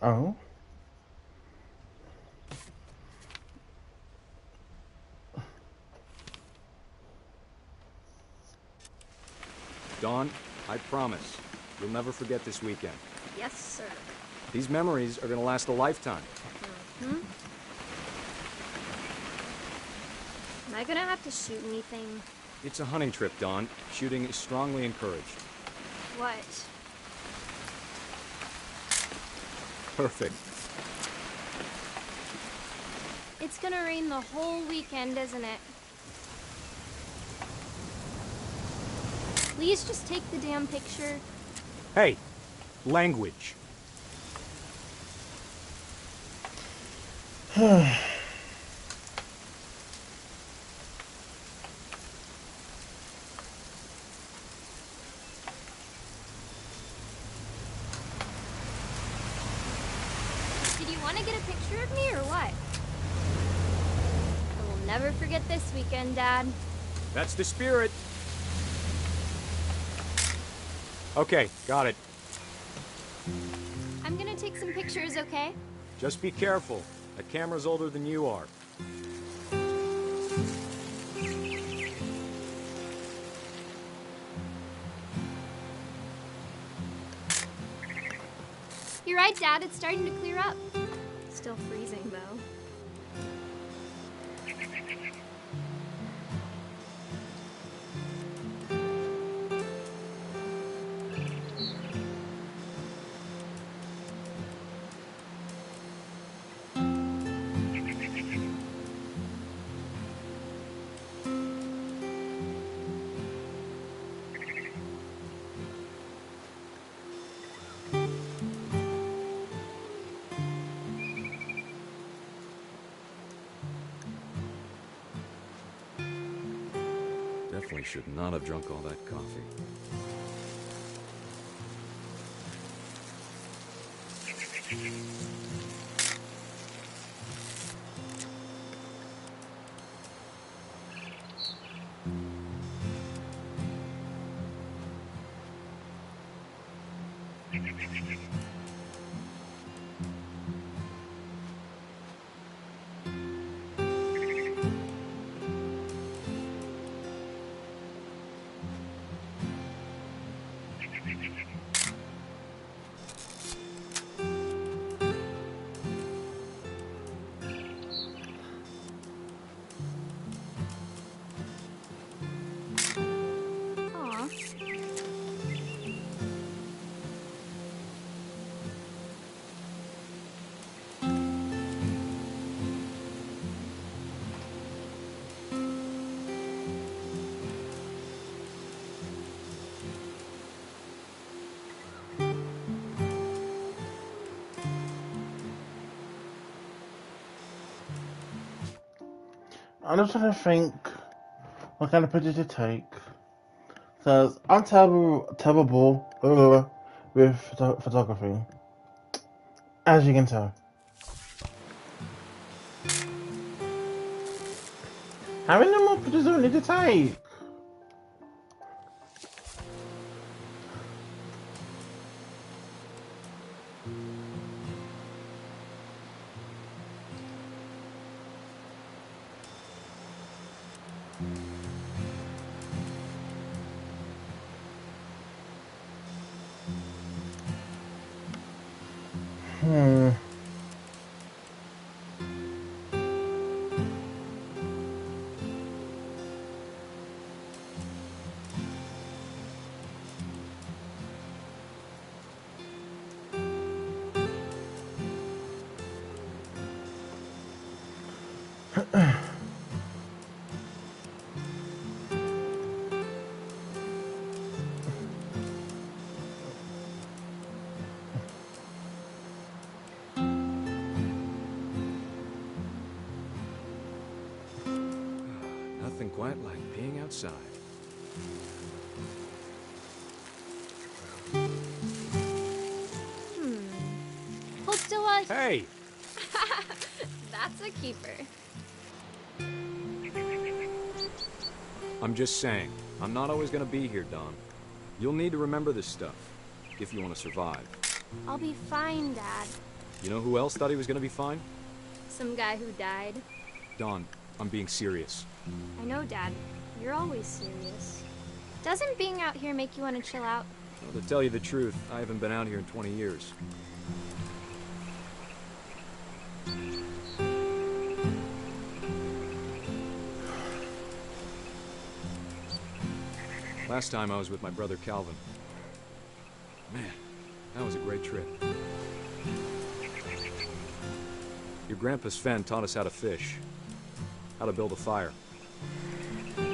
Oh? Dawn, I promise, you'll never forget this weekend. Yes, sir. These memories are gonna last a lifetime. Hmm? Am I gonna have to shoot anything? It's a hunting trip, Dawn. Shooting is strongly encouraged. What? Perfect. It's gonna rain the whole weekend, isn't it? Please just take the damn picture. Hey, language. want to get a picture of me or what? I will never forget this weekend, Dad. That's the spirit. Okay, got it. I'm gonna take some pictures, okay? Just be careful. That camera's older than you are. You're right, Dad. It's starting to clear up. Still freezing, though. Definitely should not have drunk all that coffee. Aw. I'm just trying to think what kind of picture to take. Because I'm terrible with photography, as you can tell. How many more pictures do we need to take? Hmm. Nothing quite like being outside. Hold still while I... Hey! That's a keeper. I'm just saying, I'm not always gonna be here, Don. You'll need to remember this stuff, if you want to survive. I'll be fine, Dad. You know who else thought he was gonna be fine? Some guy who died. Don, I'm being serious. I know, Dad. You're always serious. Doesn't being out here make you want to chill out? Well, to tell you the truth, I haven't been out here in 20 years. Last time I was with my brother Calvin. Man, that was a great trip. Your grandpa Sven taught us how to fish, how to build a fire. We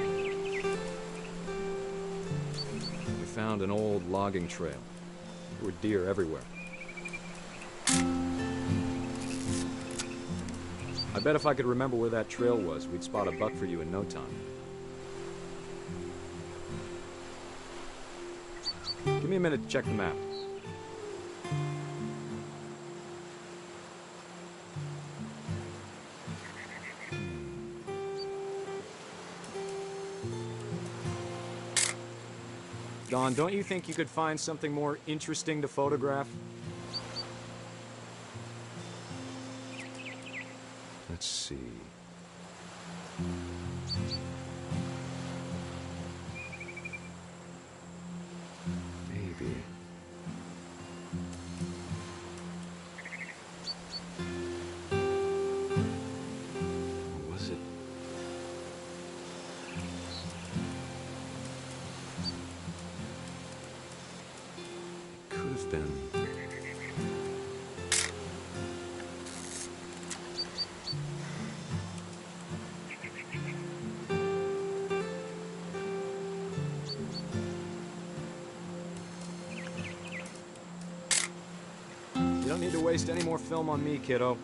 found an old logging trail. There were deer everywhere. I bet if I could remember where that trail was, we'd spot a buck for you in no time. Give me a minute to check the map. Don, don't you think you could find something more interesting to photograph? Let's see. Maybe. Was it? Could have been. You don't need to waste any more film on me, kiddo.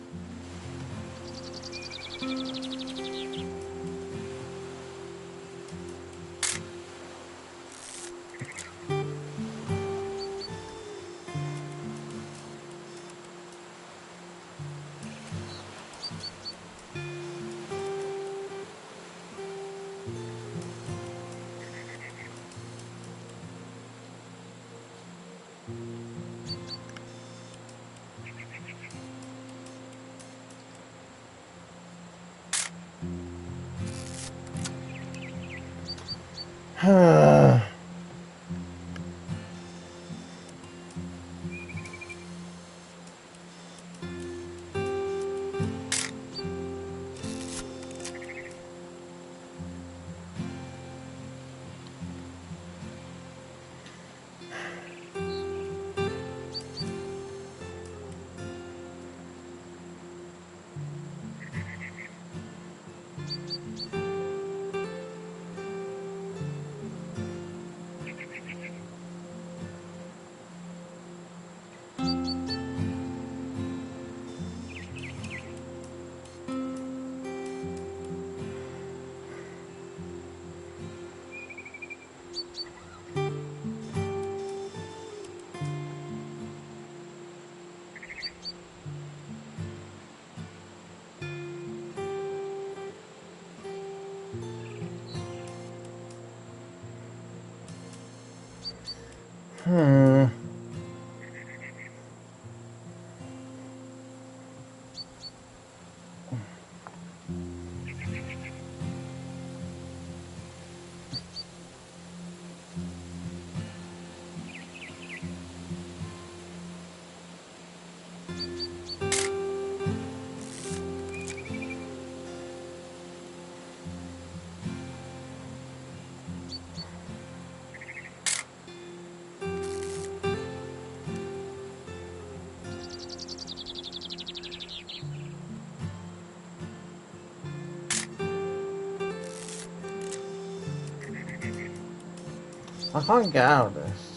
I can't get out of this.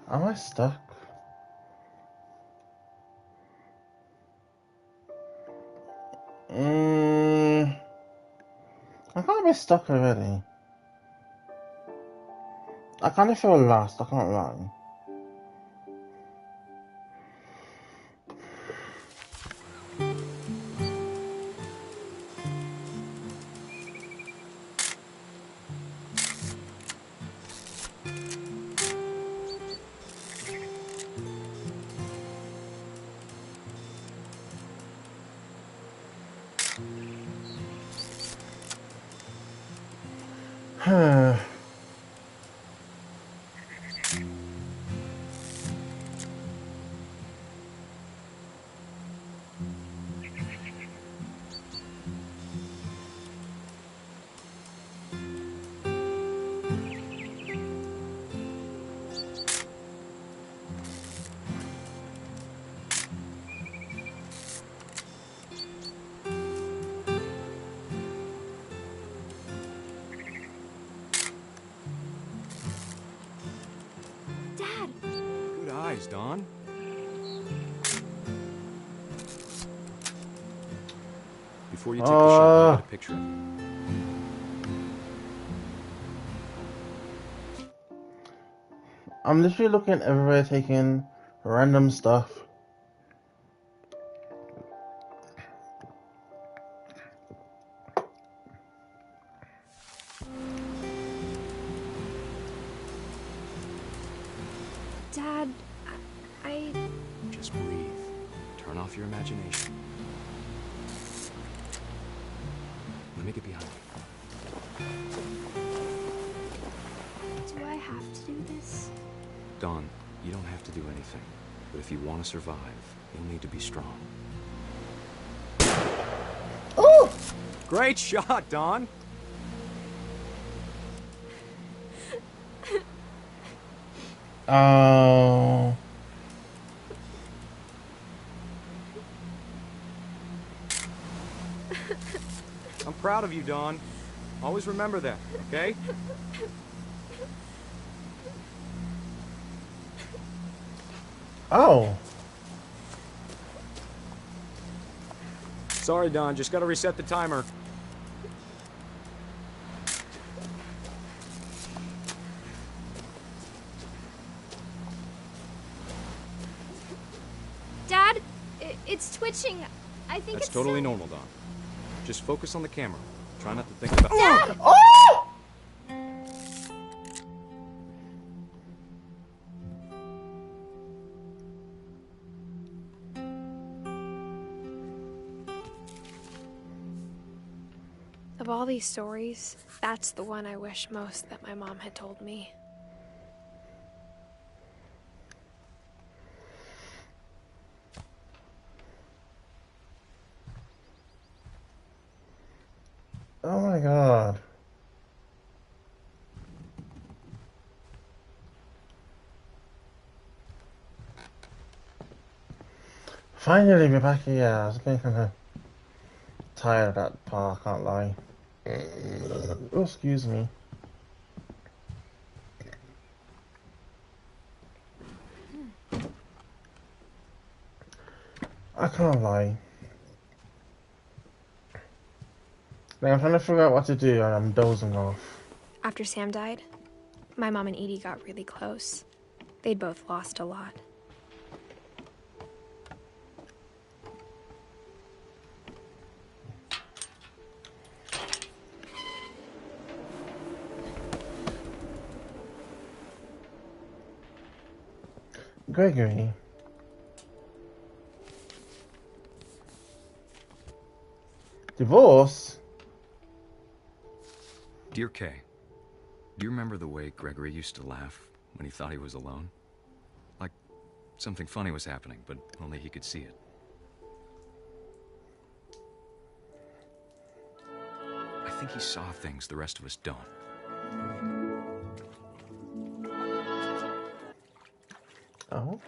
Am I stuck? I can't be stuck already. I kind of feel lost, I can't lie. Don. Before you take the shot, I'll get a picture of you. I'm literally looking everywhere, taking random stuff. Dad, I... Just breathe. Turn off your imagination. Let me get behind you. Do I have to do this? Dawn, you don't have to do anything. But if you want to survive, you'll need to be strong. Ooh! Great shot, Dawn! Oh. I'm proud of you, Dawn. Always remember that, okay? Oh. Sorry, Dawn. Just gotta reset the timer. Dad, it's twitching. I think That's it's totally still... normal, Dawn. Just focus on the camera. Try not to think about... Dad! Oh! Of all these stories, that's the one I wish most that my mom had told me. Oh my god. Finally, we're back here. I was getting kind of tired of that part, I can't lie. Oh, excuse me. I can't lie. Like, I'm trying to figure out what to do and I'm dozing off. After Sam died, my mom and Edie got really close. They'd both lost a lot. Gregory. Divorce? Dear Kay, do you remember the way Gregory used to laugh when he thought he was alone? Like something funny was happening, but only he could see it. I think he saw things the rest of us don't. Oh?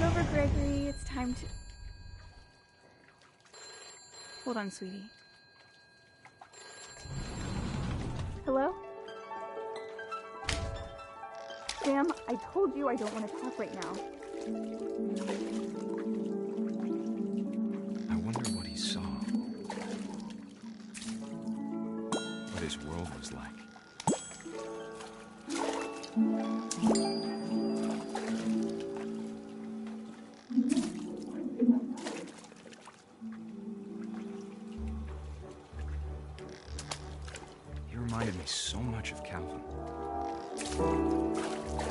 Over, Gregory. It's time to... Hold on, sweetie. Hello? Sam, I told you I don't want to talk right now. I wonder what he saw. What his world was like. He reminded me so much of Calvin.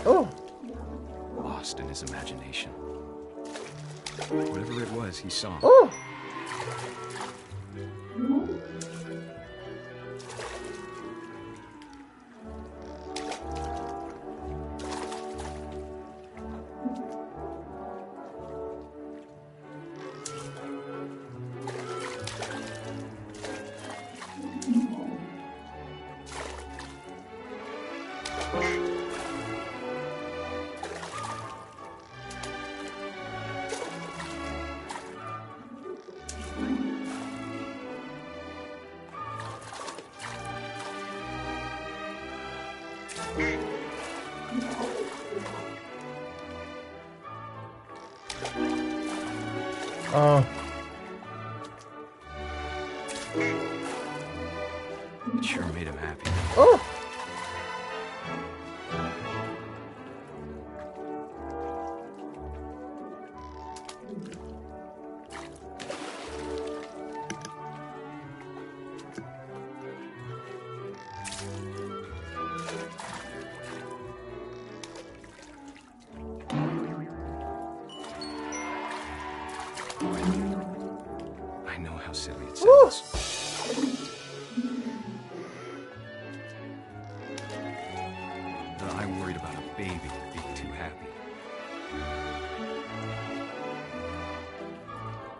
Oh! Lost in his imagination. Whatever it was, he saw. Oh! Oh. It sure made him happy. Oh! I know how silly it sounds. But I worried about a baby being too happy.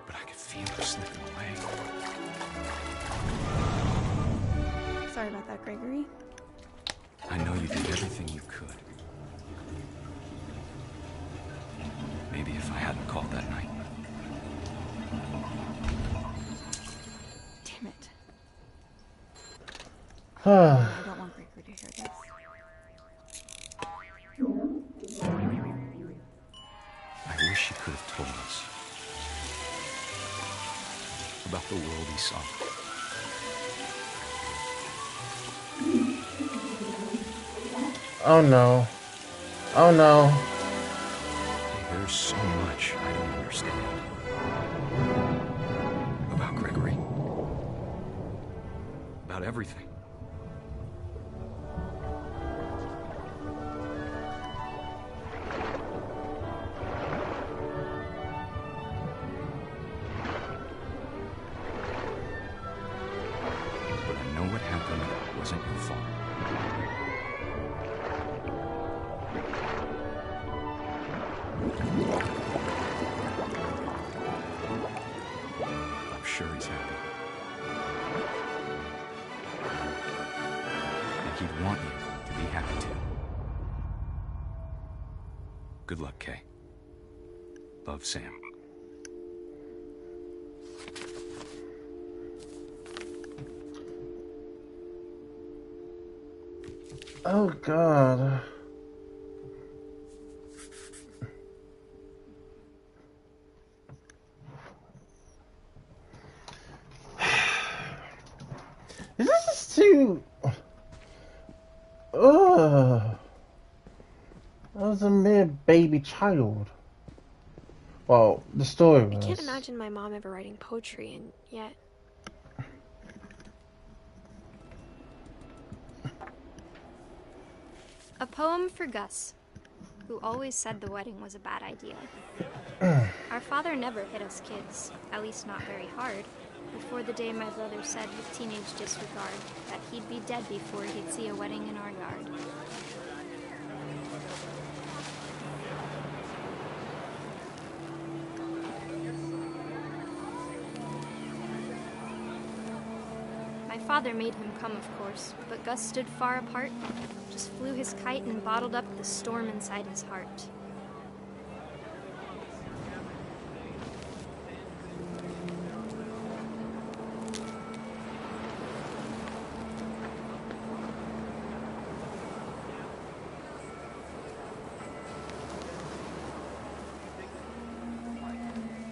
But I could feel her slipping away. Sorry about that, Gregory. I know you did everything you could. Maybe if I hadn't called that night. Damn it. I I don't want Gregory to hear this. I wish he could have told us about the world he saw. Oh no. Oh no. Hey, there's so much I don't understand about Gregory. About everything. But I know what happened wasn't your fault. I'm sure he's happy. And he'd want you to be happy too. Good luck, Kay. Love, Sam. Oh god. This is just too. Ugh. That was a mere baby child. Well, the story was. I can't imagine my mom ever writing poetry, and yet. A poem for Gus, who always said the wedding was a bad idea. Our father never hit us kids, at least not very hard, before the day my brother said with teenage disregard that he'd be dead before he'd see a wedding in our yard. My father made him come, of course, but Gus stood far apart, just flew his kite and bottled up the storm inside his heart.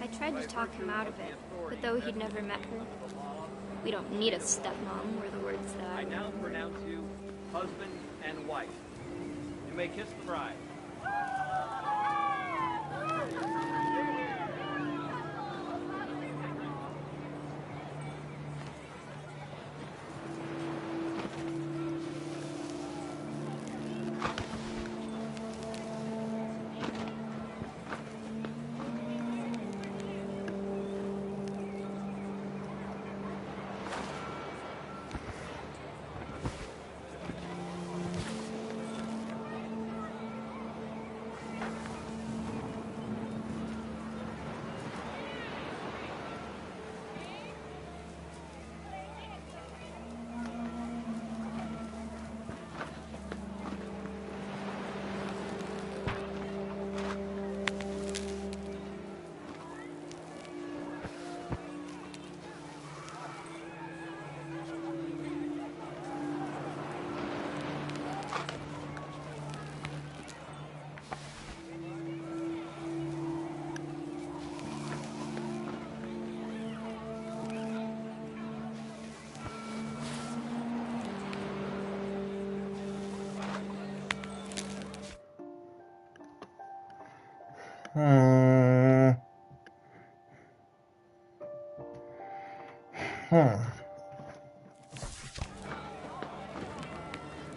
I tried to talk him out of it, but though he'd never met her, "We don't need a stepmom," were the words that I now pronounce you husband and wife. You may kiss the bride. Hmm.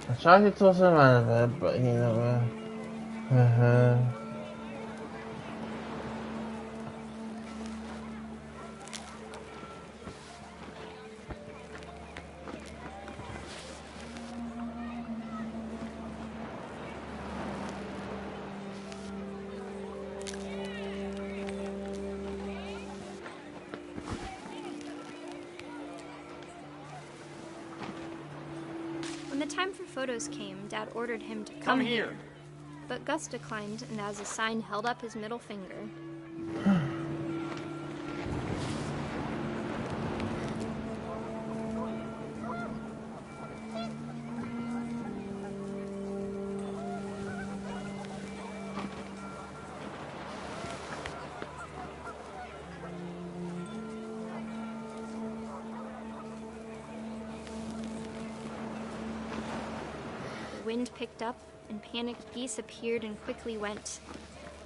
I tried to toss him out of it, but he never. When the time for photos came, Dad ordered him to Come here. But Gus declined, and as a sign held up his middle finger. The wind picked up, and panicked geese appeared and quickly went.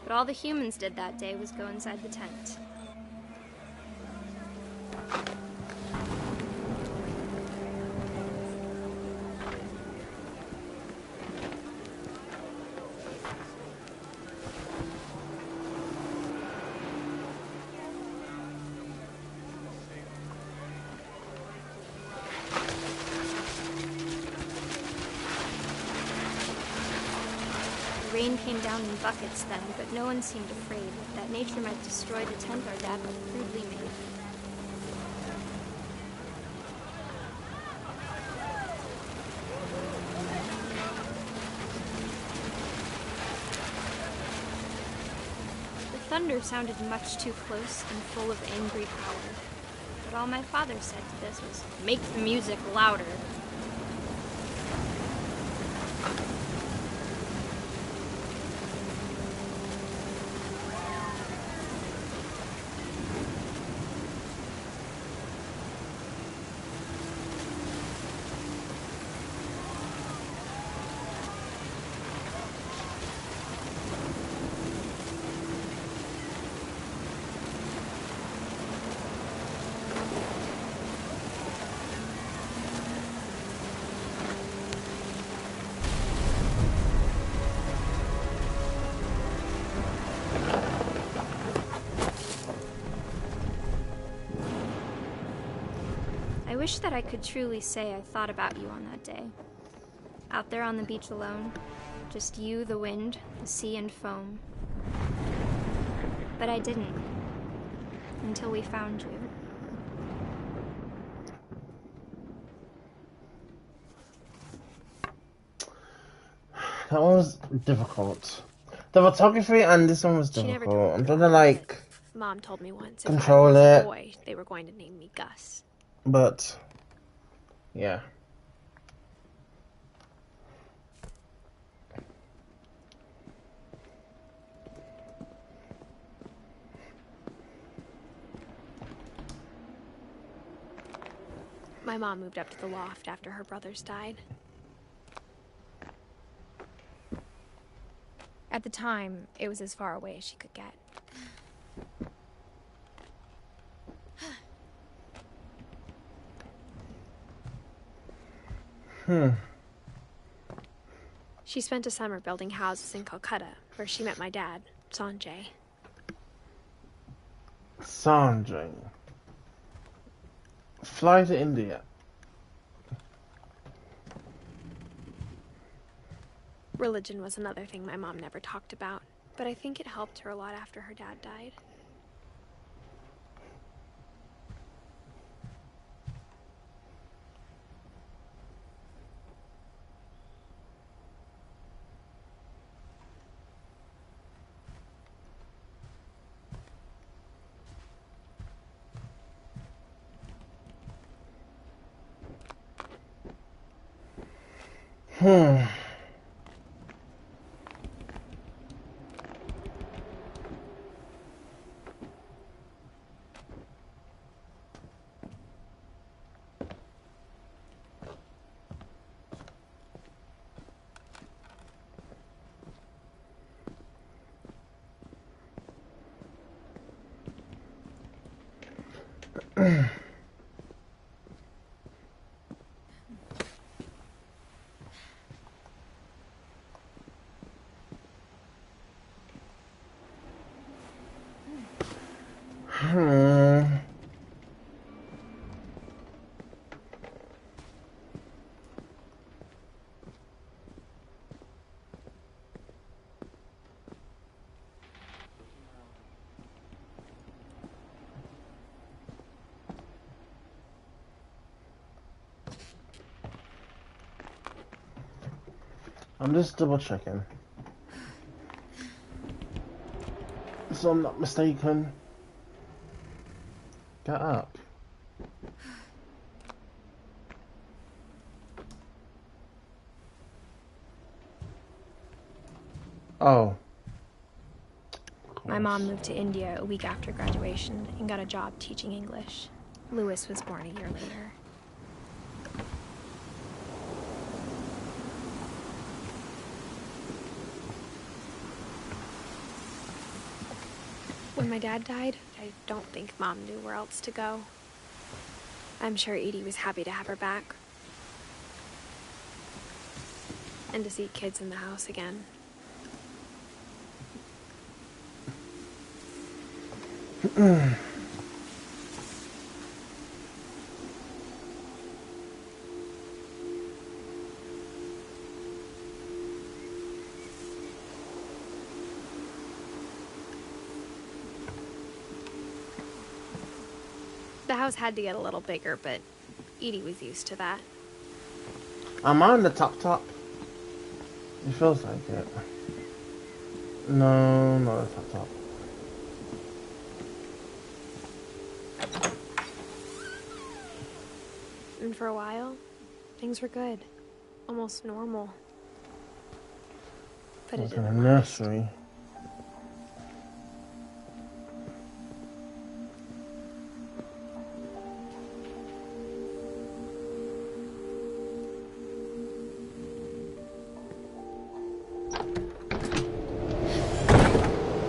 But all the humans did that day was go inside the tent. The rain came down in buckets then, but no one seemed afraid that nature might destroy the tent our dad had crudely made. The thunder sounded much too close and full of angry power. But all my father said to this was, "Make the music louder." I wish that I could truly say I thought about you on that day. Out there on the beach alone, just you, the wind, the sea, and foam. But I didn't, until we found you. That one was difficult. The photography and this one was difficult. I'm trying to like Mom told me once control if I was it. a boy, they were going to name me Gus. But yeah. My mom moved up to the loft after her brothers died. At the time, it was as far away as she could get. She spent a summer building houses in Calcutta, where she met my dad, Sanjay. Sanjay. Fly to India. Religion was another thing my mom never talked about, but I think it helped her a lot after her dad died. I'm just double checking. So I'm not mistaken. Get up. Oh. My mom moved to India a week after graduation and got a job teaching English. Louis was born a year later. When my dad died, I don't think Mom knew where else to go. I'm sure Edie was happy to have her back. And to see kids in the house again. The house had to get a little bigger, but Edie was used to that. Am I on the top? It feels like it. No, not the top. And for a while, things were good. Almost normal. But it in a didn't last. nursery.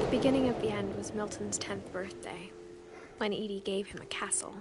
The beginning of the end was Milton's 10th birthday, when Edie gave him a castle.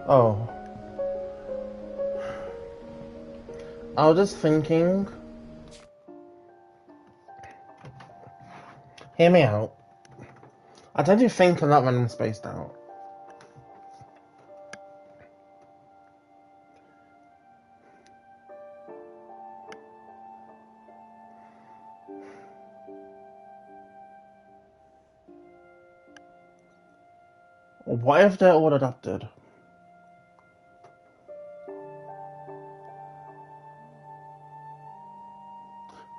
Oh. I was just thinking. Hear me out. I tend to think a lot when I'm spaced out. What if they're all adopted?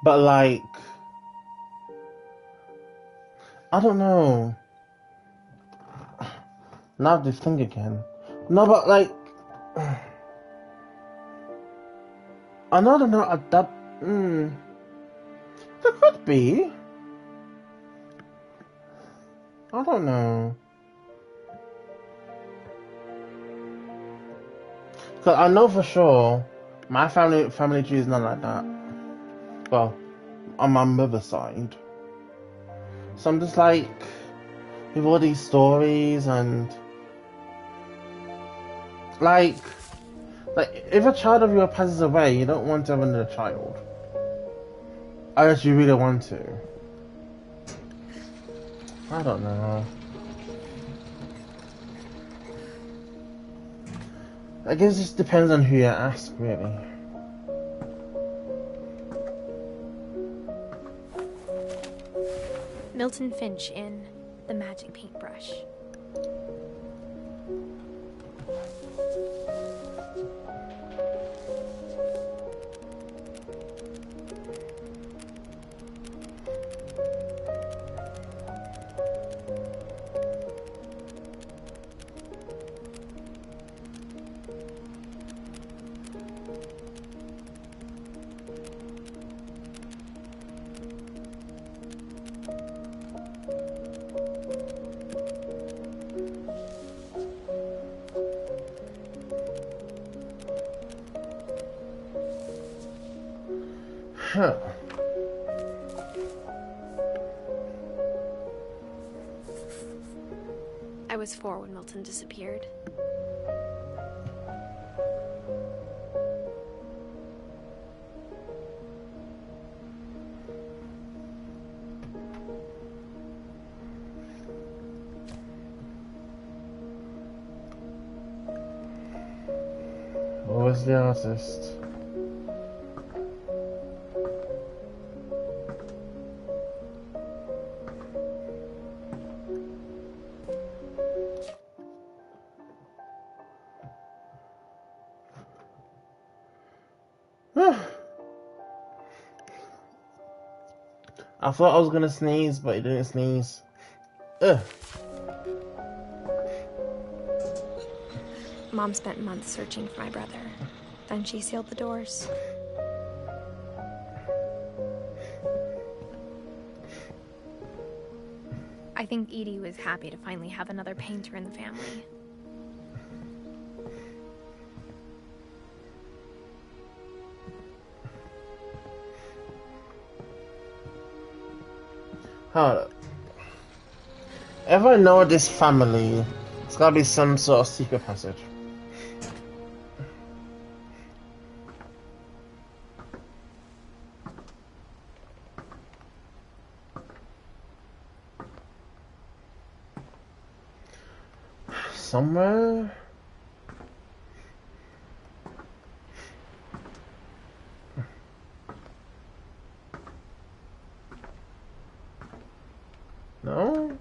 But like, I don't know. Now this thing again. No, but like, I know they're not adopt. There could be. I don't know. Cause I know for sure my family tree is not like that. Well, on my mother's side. So I'm just like, with all these stories and like if a child of yours passes away, you don't want to have another child. Unless you really want to. I don't know. I guess it just depends on who you ask, really. Milton Finch in The Magic Paintbrush. was 4 when Milton disappeared. What was the artist? I thought I was gonna sneeze, but it didn't sneeze. Ugh. Mom spent months searching for my brother. Then she sealed the doors. I think Edie was happy to finally have another painter in the family. Hold up. If I know this family, it's gotta be some sort of secret passage. Somewhere? No?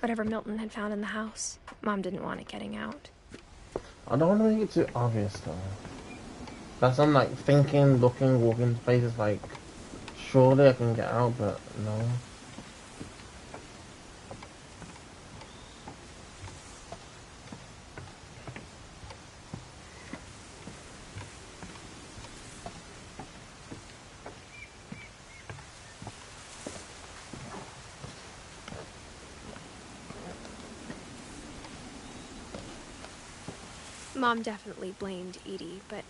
Whatever Milton had found in the house, Mom didn't want it getting out. I don't want to make it too obvious though. That's I'm like thinking, looking, walking places like surely I can get out, but no. Mom definitely blamed Edie, but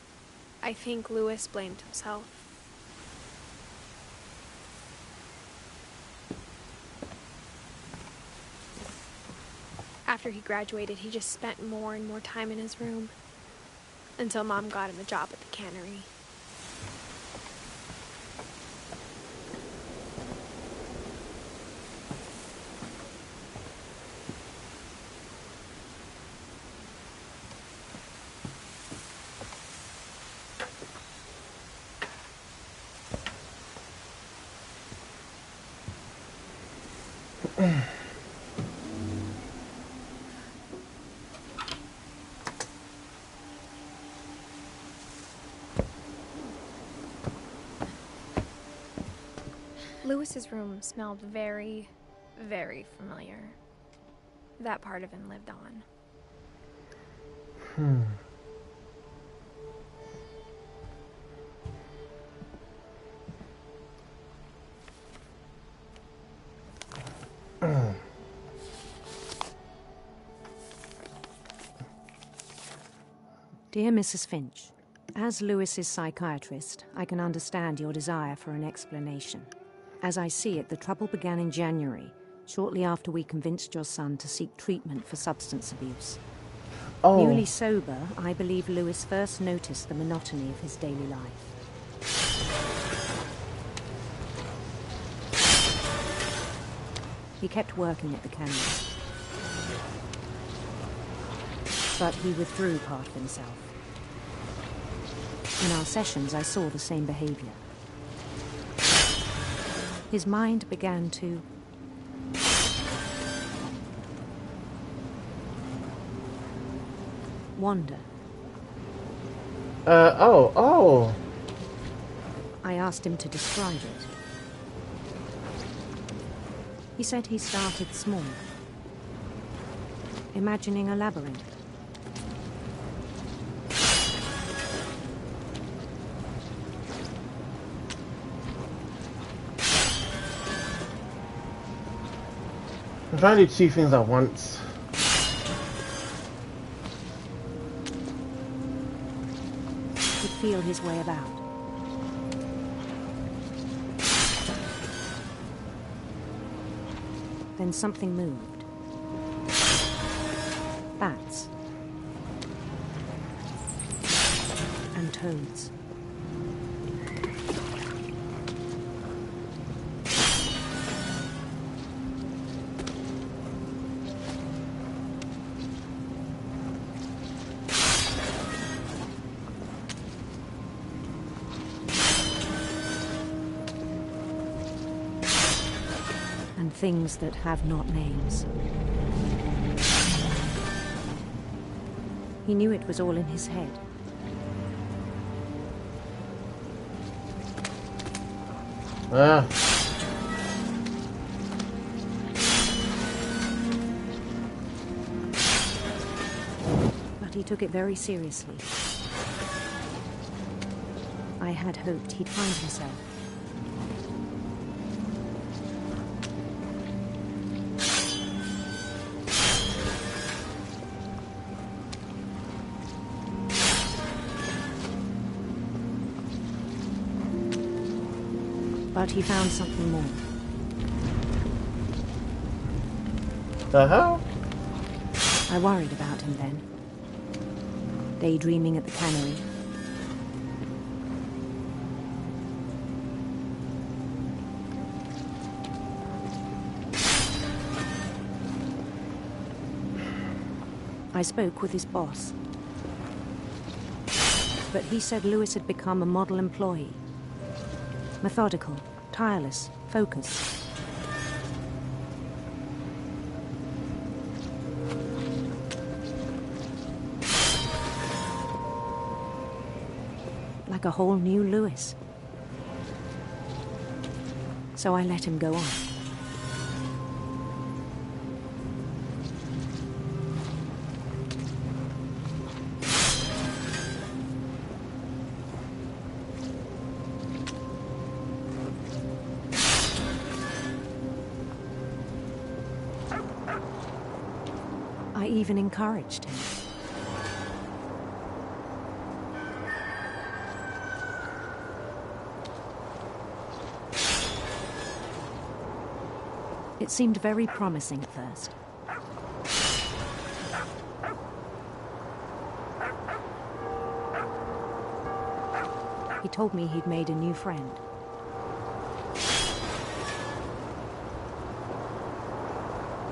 I think Louis blamed himself. After he graduated, he just spent more and more time in his room, until Mom got him a job at the cannery. Louis's room smelled very, very familiar. That part of him lived on. Dear Mrs. Finch, as Louis's psychiatrist, I can understand your desire for an explanation. As I see it, the trouble began in January, shortly after we convinced your son to seek treatment for substance abuse. Oh. Newly sober, I believe Louis first noticed the monotony of his daily life. He kept working at the cannery, but he withdrew part of himself. In our sessions, I saw the same behavior. His mind began to wander. I asked him to describe it. He said he started small, imagining a labyrinth. I'm trying to do two things at once. He'd feel his way about. Then something moved. Bats. And toads. Things that have not names. He knew it was all in his head. Ah. But he took it very seriously. I had hoped he'd find himself. But he found something more. The hell? I worried about him then. Daydreaming at the cannery. I spoke with his boss. But he said Lewis had become a model employee. Methodical, tireless, focused. Like a whole new Lewis. So I let him go on. I even encouraged him. It seemed very promising at first. He told me he'd made a new friend.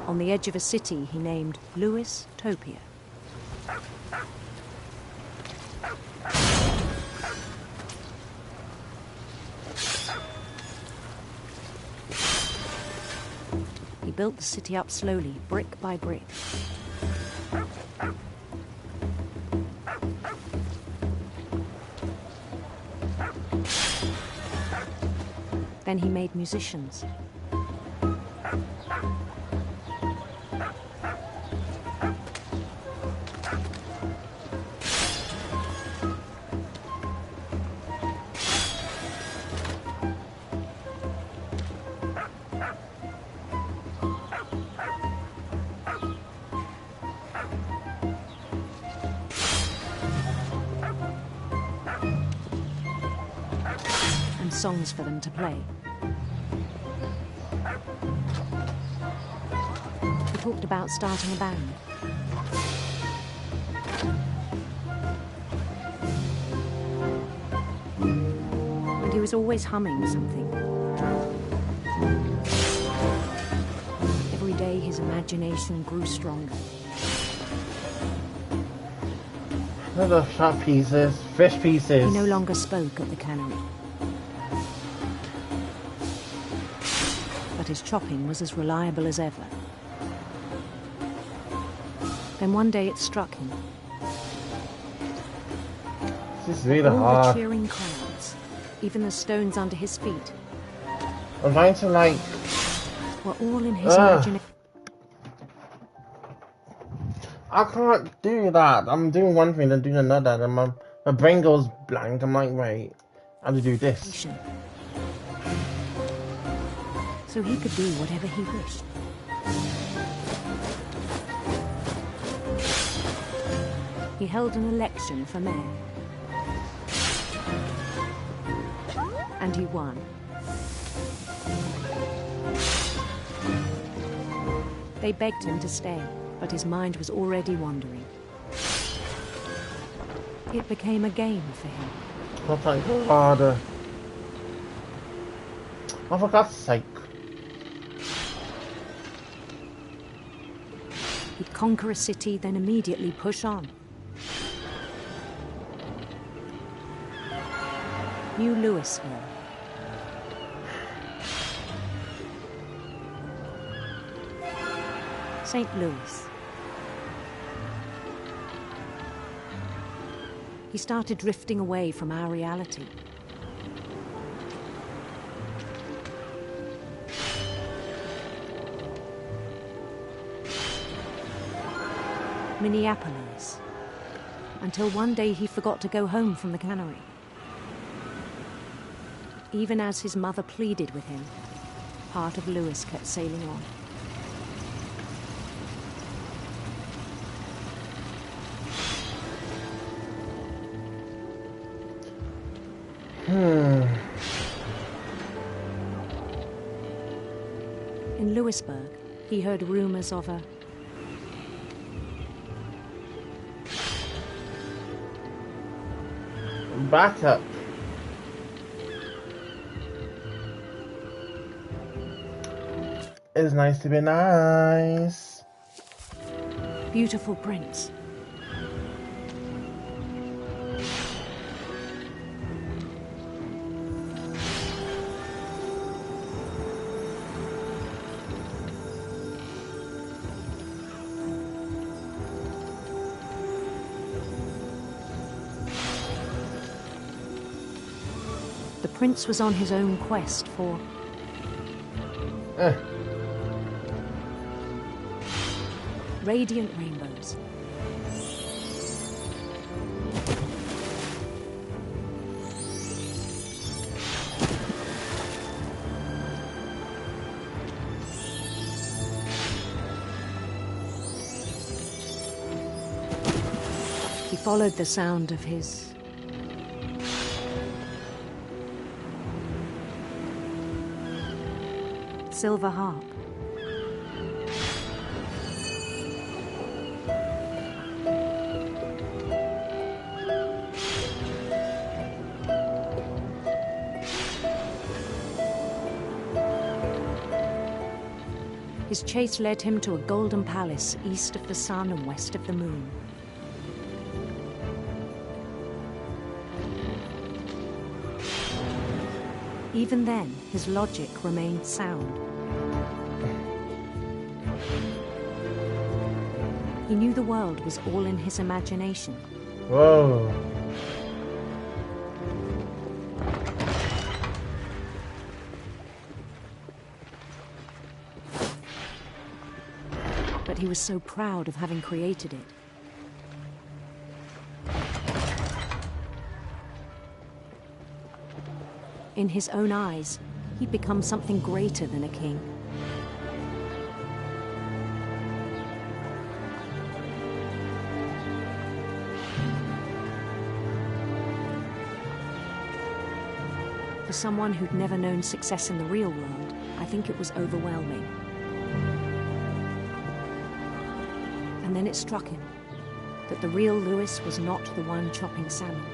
On the edge of a city he named Lewis Topia. He built the city up slowly, brick by brick. Then he made musicians. Songs for them to play. He talked about starting a band. And he was always humming something. Every day his imagination grew stronger. Another shot pieces, fish pieces. He no longer spoke at the cannery. His chopping was as reliable as ever. Then one day it struck him. This is really all hard. the cheering crowds, Even the stones under his feet I'm trying to like... were all in his imagination. I can't do that. I'm doing one thing, then doing another, and my brain goes blank. I'm like, wait, I have to do this. So he could do whatever he wished. He held an election for mayor. And he won. They begged him to stay, but his mind was already wandering. It became a game for him. Oh, thank God. Oh, for God's sake. He'd conquer a city, then immediately push on. New Louisville. St. Louis. He started drifting away from our reality. Minneapolis. Until one day he forgot to go home from the cannery. Even as his mother pleaded with him, part of Louis kept sailing on. In Louisburg, he heard rumors of a backup. It's nice to be nice. Beautiful prince. The prince was on his own quest for radiant rainbows. He followed the sound of his silver harp. His chase led him to a golden palace east of the sun and west of the moon. Even then, his logic remained sound. He knew the world was all in his imagination. Whoa. But he was so proud of having created it. In his own eyes, he'd become something greater than a king. For someone who'd never known success in the real world, I think it was overwhelming. And then it struck him that the real Louis was not the one chopping salmon,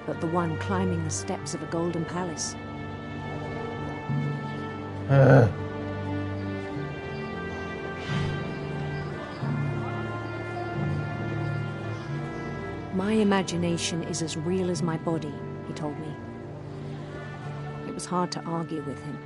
but the one climbing the steps of a golden palace. My imagination is as real as my body, he told me. It was hard to argue with him.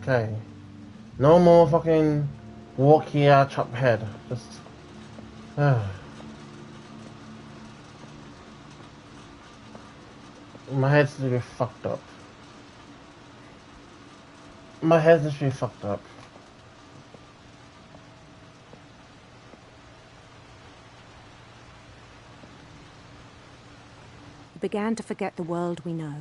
Okay. No more fucking walk here, chop head. Just. My head's literally fucked up. My head's literally fucked up. We began to forget the world we know.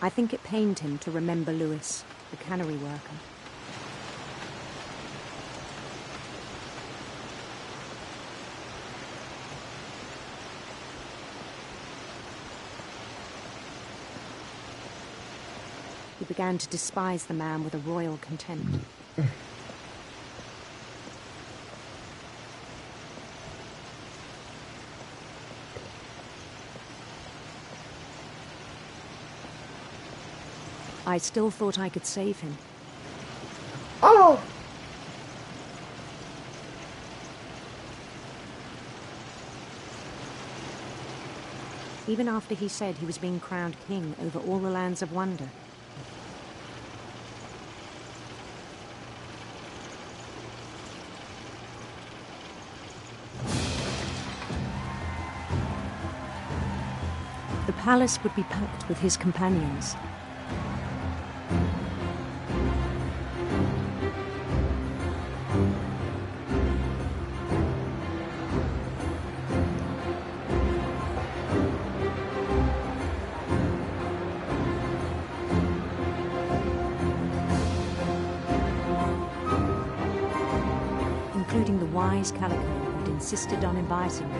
I think it pained him to remember Lewis, the cannery worker. He began to despise the man with a royal contempt. I still thought I could save him. Oh! Even after he said he was being crowned king over all the lands of wonder. The palace would be packed with his companions. Including the wise Calico who'd insisted on inviting me.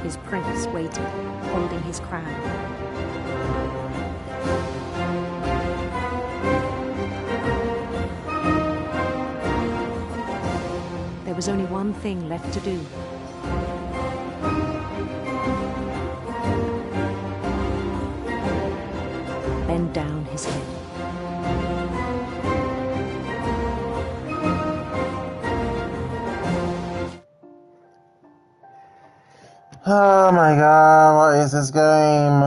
His prince waited, holding his crown. There was only one thing left to do. Bend down his head. Oh my god, what is this game?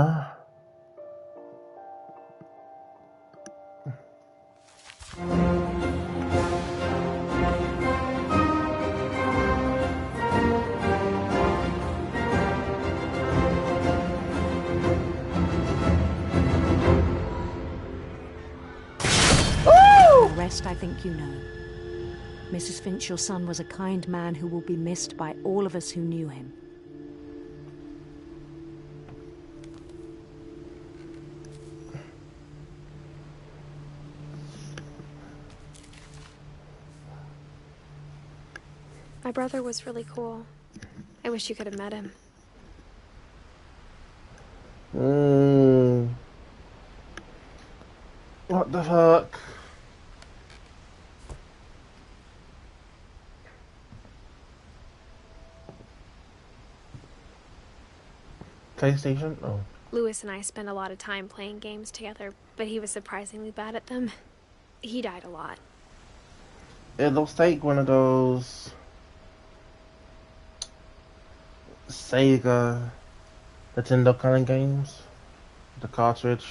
The rest I think you know. Mrs. Finch, your son was a kind man who will be missed by all of us who knew him. My brother was really cool. I wish you could have met him. What the fuck? PlayStation? Oh. Lewis and I spent a lot of time playing games together, but he was surprisingly bad at them. He died a lot. It looks like one of those Sega Nintendo kind of games. The cartridge.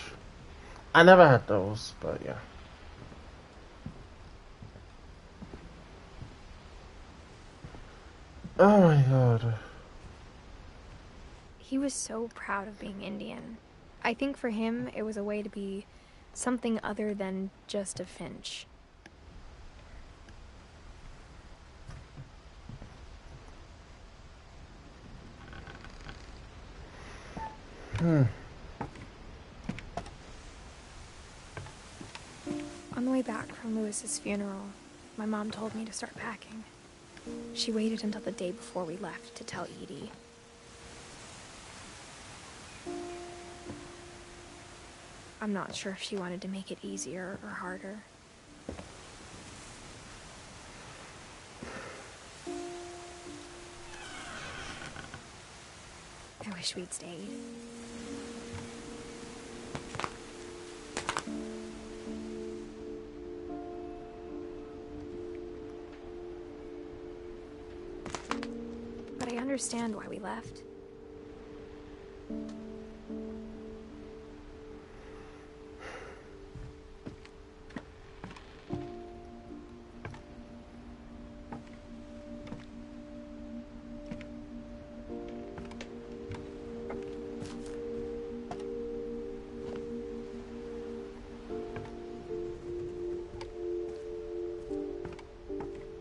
I never had those, but yeah. Oh my god. He was so proud of being Indian. I think for him, it was a way to be something other than just a Finch. On the way back from Lewis's funeral, my mom told me to start packing. She waited until the day before we left to tell Edie. I'm not sure if she wanted to make it easier or harder. I wish we'd stayed. But I understand why we left.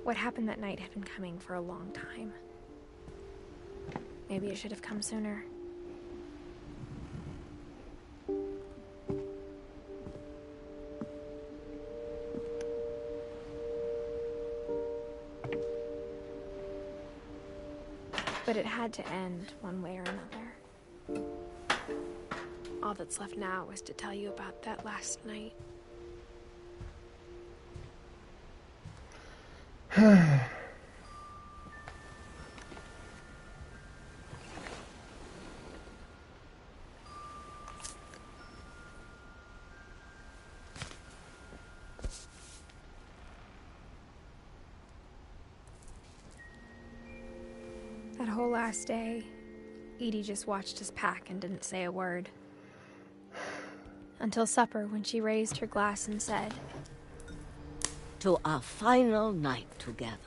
What happened that night had been coming for a long time. Maybe it should have come sooner. But it had to end one way or another. All that's left now is to tell you about that last night. That whole last day, Edie just watched us pack and didn't say a word. Until supper, when she raised her glass and said, "To our final night together,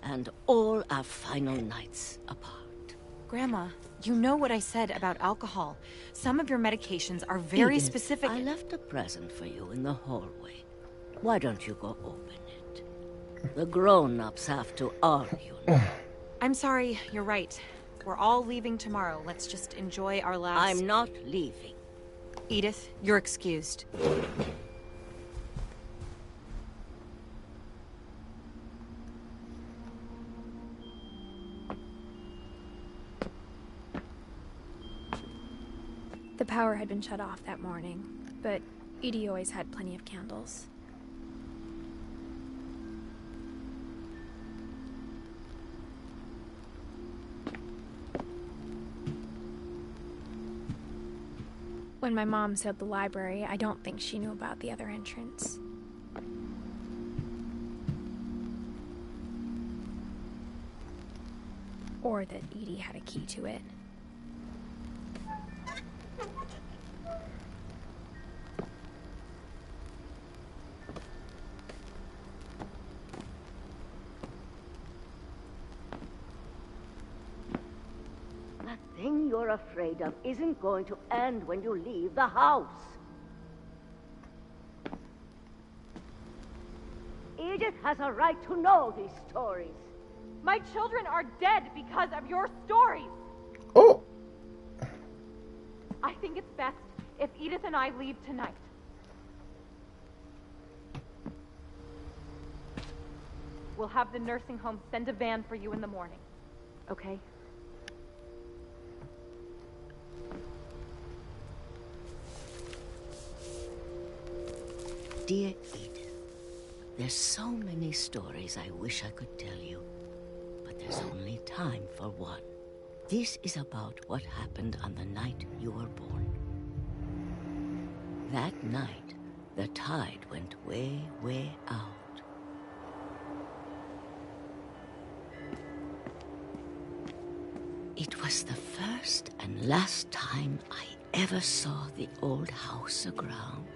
and all our final nights apart." Grandma, you know what I said about alcohol. Some of your medications are very Edith, specific. I left a present for you in the hallway. Why don't you go open it? The grown-ups have to argue now. I'm sorry, you're right. We're all leaving tomorrow. Let's just enjoy our last... I'm not leaving. Edith, you're excused. The power had been shut off that morning, but Edie always had plenty of candles. When my mom sealed the library, I don't think she knew about the other entrance. Or that Edie had a key to it. The thing you're afraid of isn't going to end when you leave the house. Edith has a right to know these stories. My children are dead because of your stories. Oh. I think it's best if Edith and I leave tonight. We'll have the nursing home send a van for you in the morning. Okay? Dear Edith, there's so many stories I wish I could tell you, but there's only time for one. This is about what happened on the night you were born. That night, the tide went way, way out. It was the first and last time I ever saw the old house aground.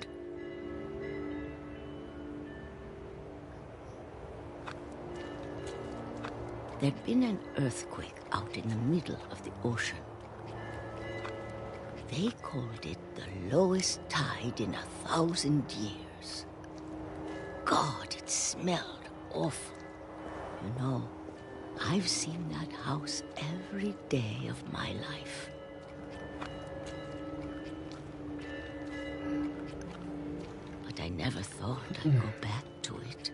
There'd been an earthquake out in the middle of the ocean. They called it the lowest tide in 1,000 years. God, it smelled awful. You know, I've seen that house every day of my life. But I never thought I'd go back to it.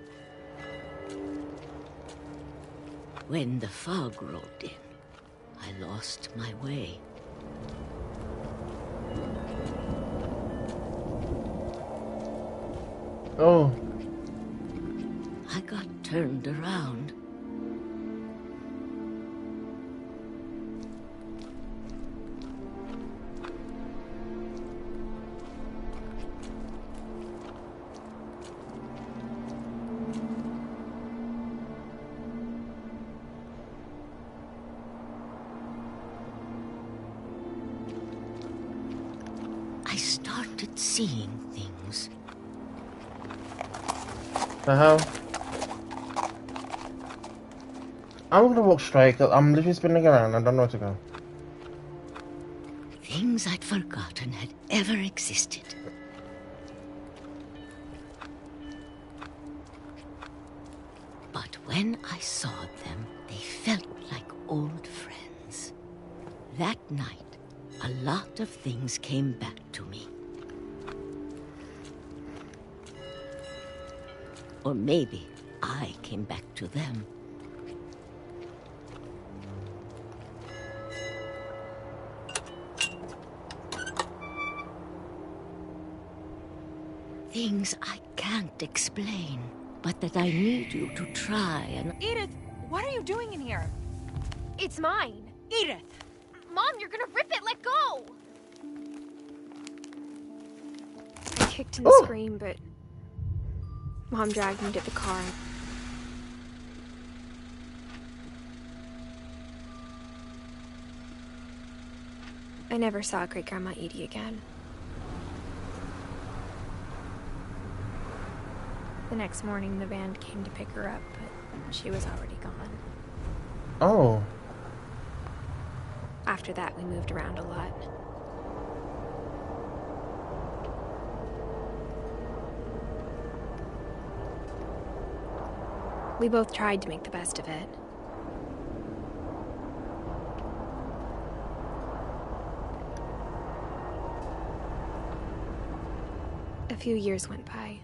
When the fog rolled in, I lost my way. Oh. I got turned around. I started seeing things. The hell? I'm gonna walk straight because I'm literally spinning around. I don't know where to go. Things I'd forgotten had ever existed. But when I saw them, they felt like old friends. That night, a lot of things came back to me. Or maybe I came back to them. Things I can't explain, but that I need you to try and... Edith, what are you doing in here? It's mine. Edith! Mom, you're gonna rip it! Let go! I kicked and screamed, but Mom dragged me to the car. I never saw Great-Grandma Edie again. The next morning, the van came to pick her up, but she was already gone. Oh. After that, we moved around a lot. We both tried to make the best of it. A few years went by.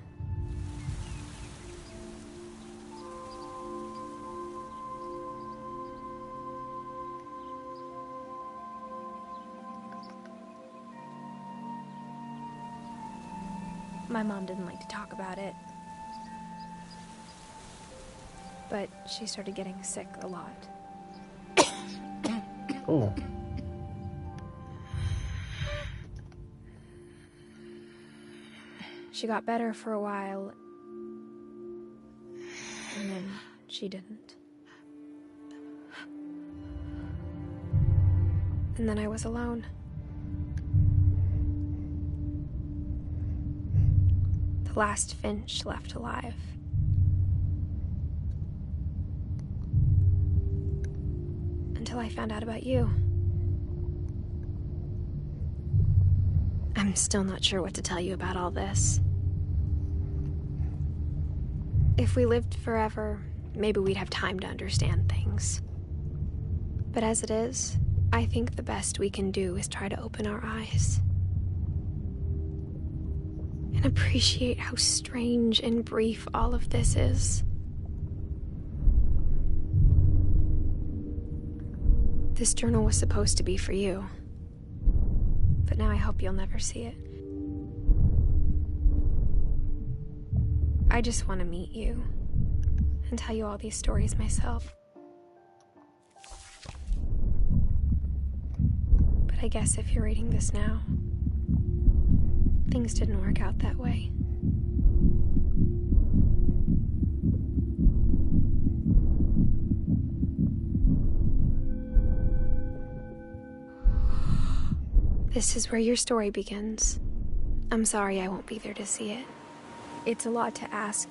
My mom didn't like to talk about it. But she started getting sick a lot. Oh. She got better for a while, and then she didn't. And then I was alone. The last Finch left alive. Until I found out about you. I'm still not sure what to tell you about all this. If we lived forever, maybe we'd have time to understand things. But as it is, I think the best we can do is try to open our eyes. And appreciate how strange and brief all of this is. This journal was supposed to be for you. But now I hope you'll never see it. I just want to meet you and tell you all these stories myself. But I guess if you're reading this now, things didn't work out that way. This is where your story begins. I'm sorry I won't be there to see it. It's a lot to ask,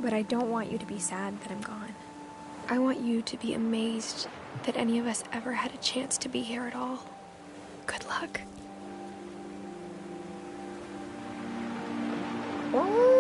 but I don't want you to be sad that I'm gone. I want you to be amazed that any of us ever had a chance to be here at all. Good luck. What?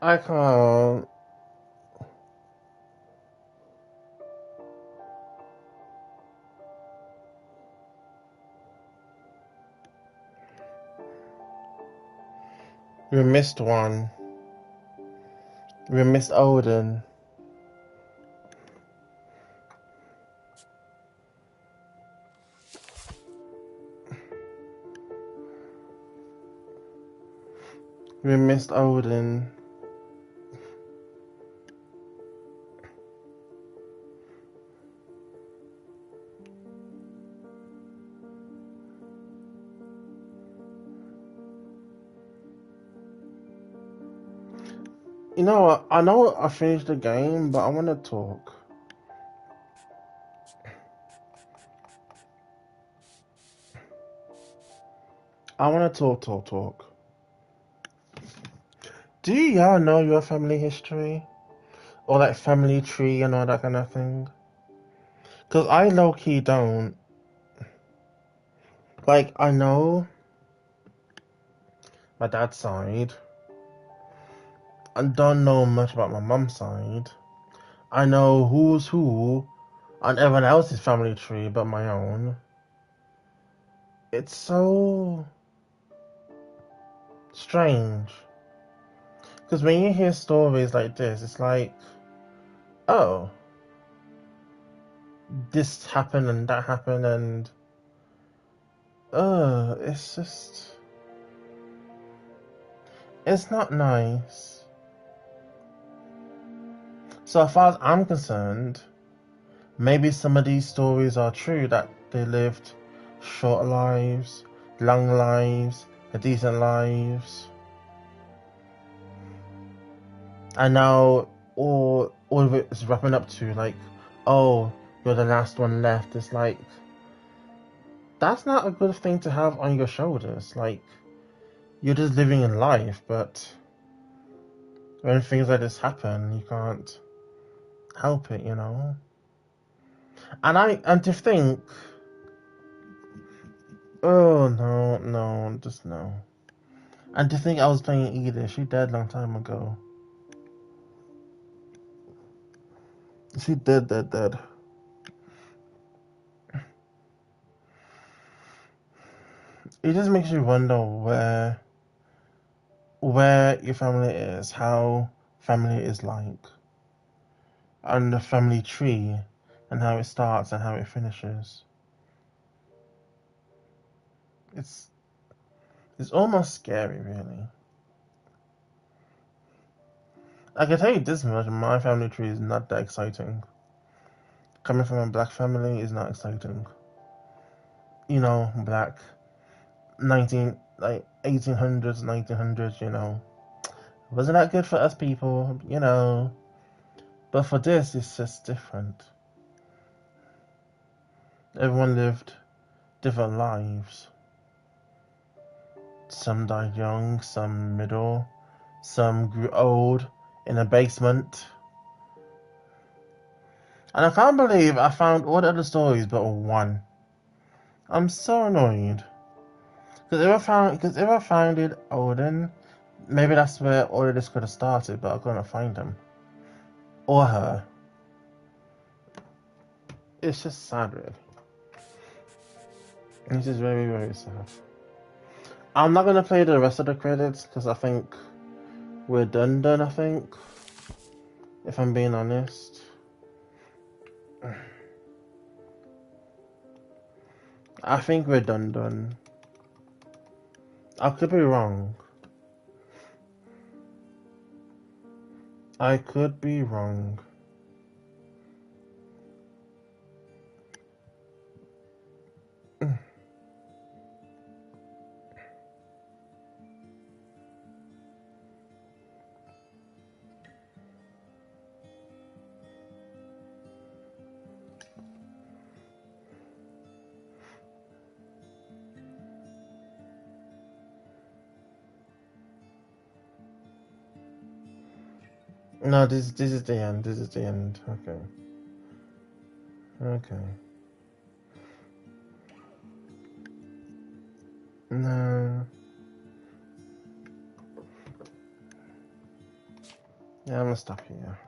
I can't. We missed one. We missed Odin. We missed Odin. You know what? I know I finished the game, but I want to talk. I want to talk. Do y'all know your family history? Or like family tree and all that kind of thing? Because I low-key don't. Like, I know my dad's side. I don't know much about my mum's side. I know who's who on everyone else's family tree but my own. It's so strange. Because when you hear stories like this, it's like, oh, this happened and that happened and it's just, it's not nice. So as far as I'm concerned, maybe some of these stories are true, that they lived short lives, long lives, decent lives. And now all of it is wrapping up to like, oh, you're the last one left. It's like, that's not a good thing to have on your shoulders. Like, you're just living in life, but when things like this happen, you can't help it, you know? And to think, oh no, just no. And to think I was playing Edith, she died a long time ago. She dead. It just makes you wonder where your family is, how family is like, and the family tree, and how it starts and how it finishes. It's almost scary, really. I can tell you this much, my family tree is not that exciting. Coming from a black family is not exciting. You know, black, 1800s, 1900s, you know. Wasn't that good for us people, you know. But for this, it's just different. Everyone lived different lives. Some died young, some middle, some grew old in a basement. And I can't believe I found all the other stories but one. I'm so annoyed. Because if I found it Odin, maybe that's where all of this could have started, but I couldn't find him. Or her. It's just sad, really. It's just very, very sad. I'm not gonna play the rest of the credits because I think we're done, I think. If I'm being honest. I think we're done. I could be wrong. I could be wrong. No, this is the end. This is the end. Okay. No. Yeah, I'm gonna stop here.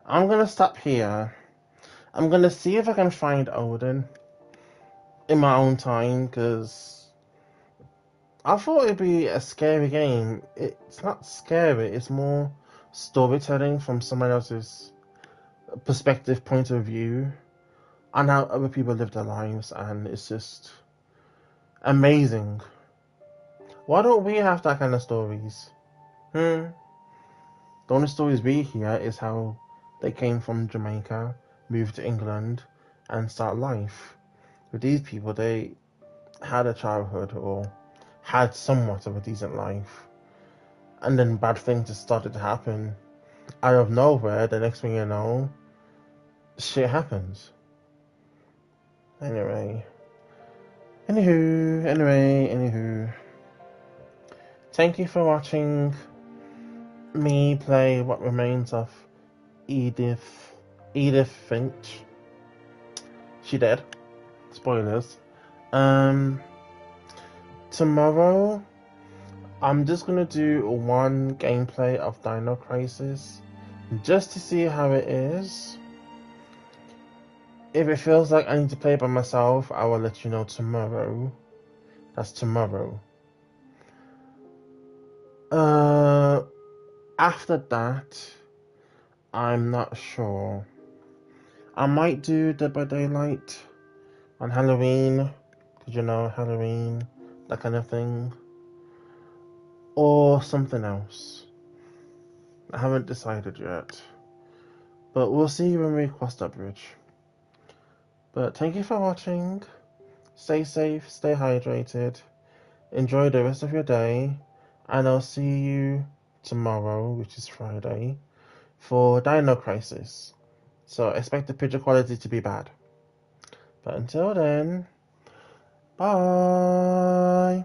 I'm gonna stop here. I'm gonna see if I can find Odin in my own time, because I thought it'd be a scary game. It's not scary, it's more storytelling from someone else's perspective, point of view, on how other people live their lives, and it's just amazing. Why don't we have that kind of stories? The only stories we hear is how they came from Jamaica, moved to England, and start life. With these people, they had a childhood or had somewhat of a decent life, and then bad things just started to happen out of nowhere. The next thing you know, shit happens. Anyway. Thank you for watching me play what remains of Edith Finch. She dead. Spoilers. Tomorrow, I'm just gonna do one gameplay of Dino Crisis, just to see how it is. If it feels like I need to play it by myself, I will let you know tomorrow. That's tomorrow. After that, I'm not sure. I might do Dead by Daylight on Halloween, because you know, Halloween, that kind of thing. Or something else. I haven't decided yet. But we'll see when we cross that bridge. But thank you for watching. Stay safe, stay hydrated. Enjoy the rest of your day. And I'll see you tomorrow, which is Friday, for Dino Crisis. So expect the picture quality to be bad. But until then, bye!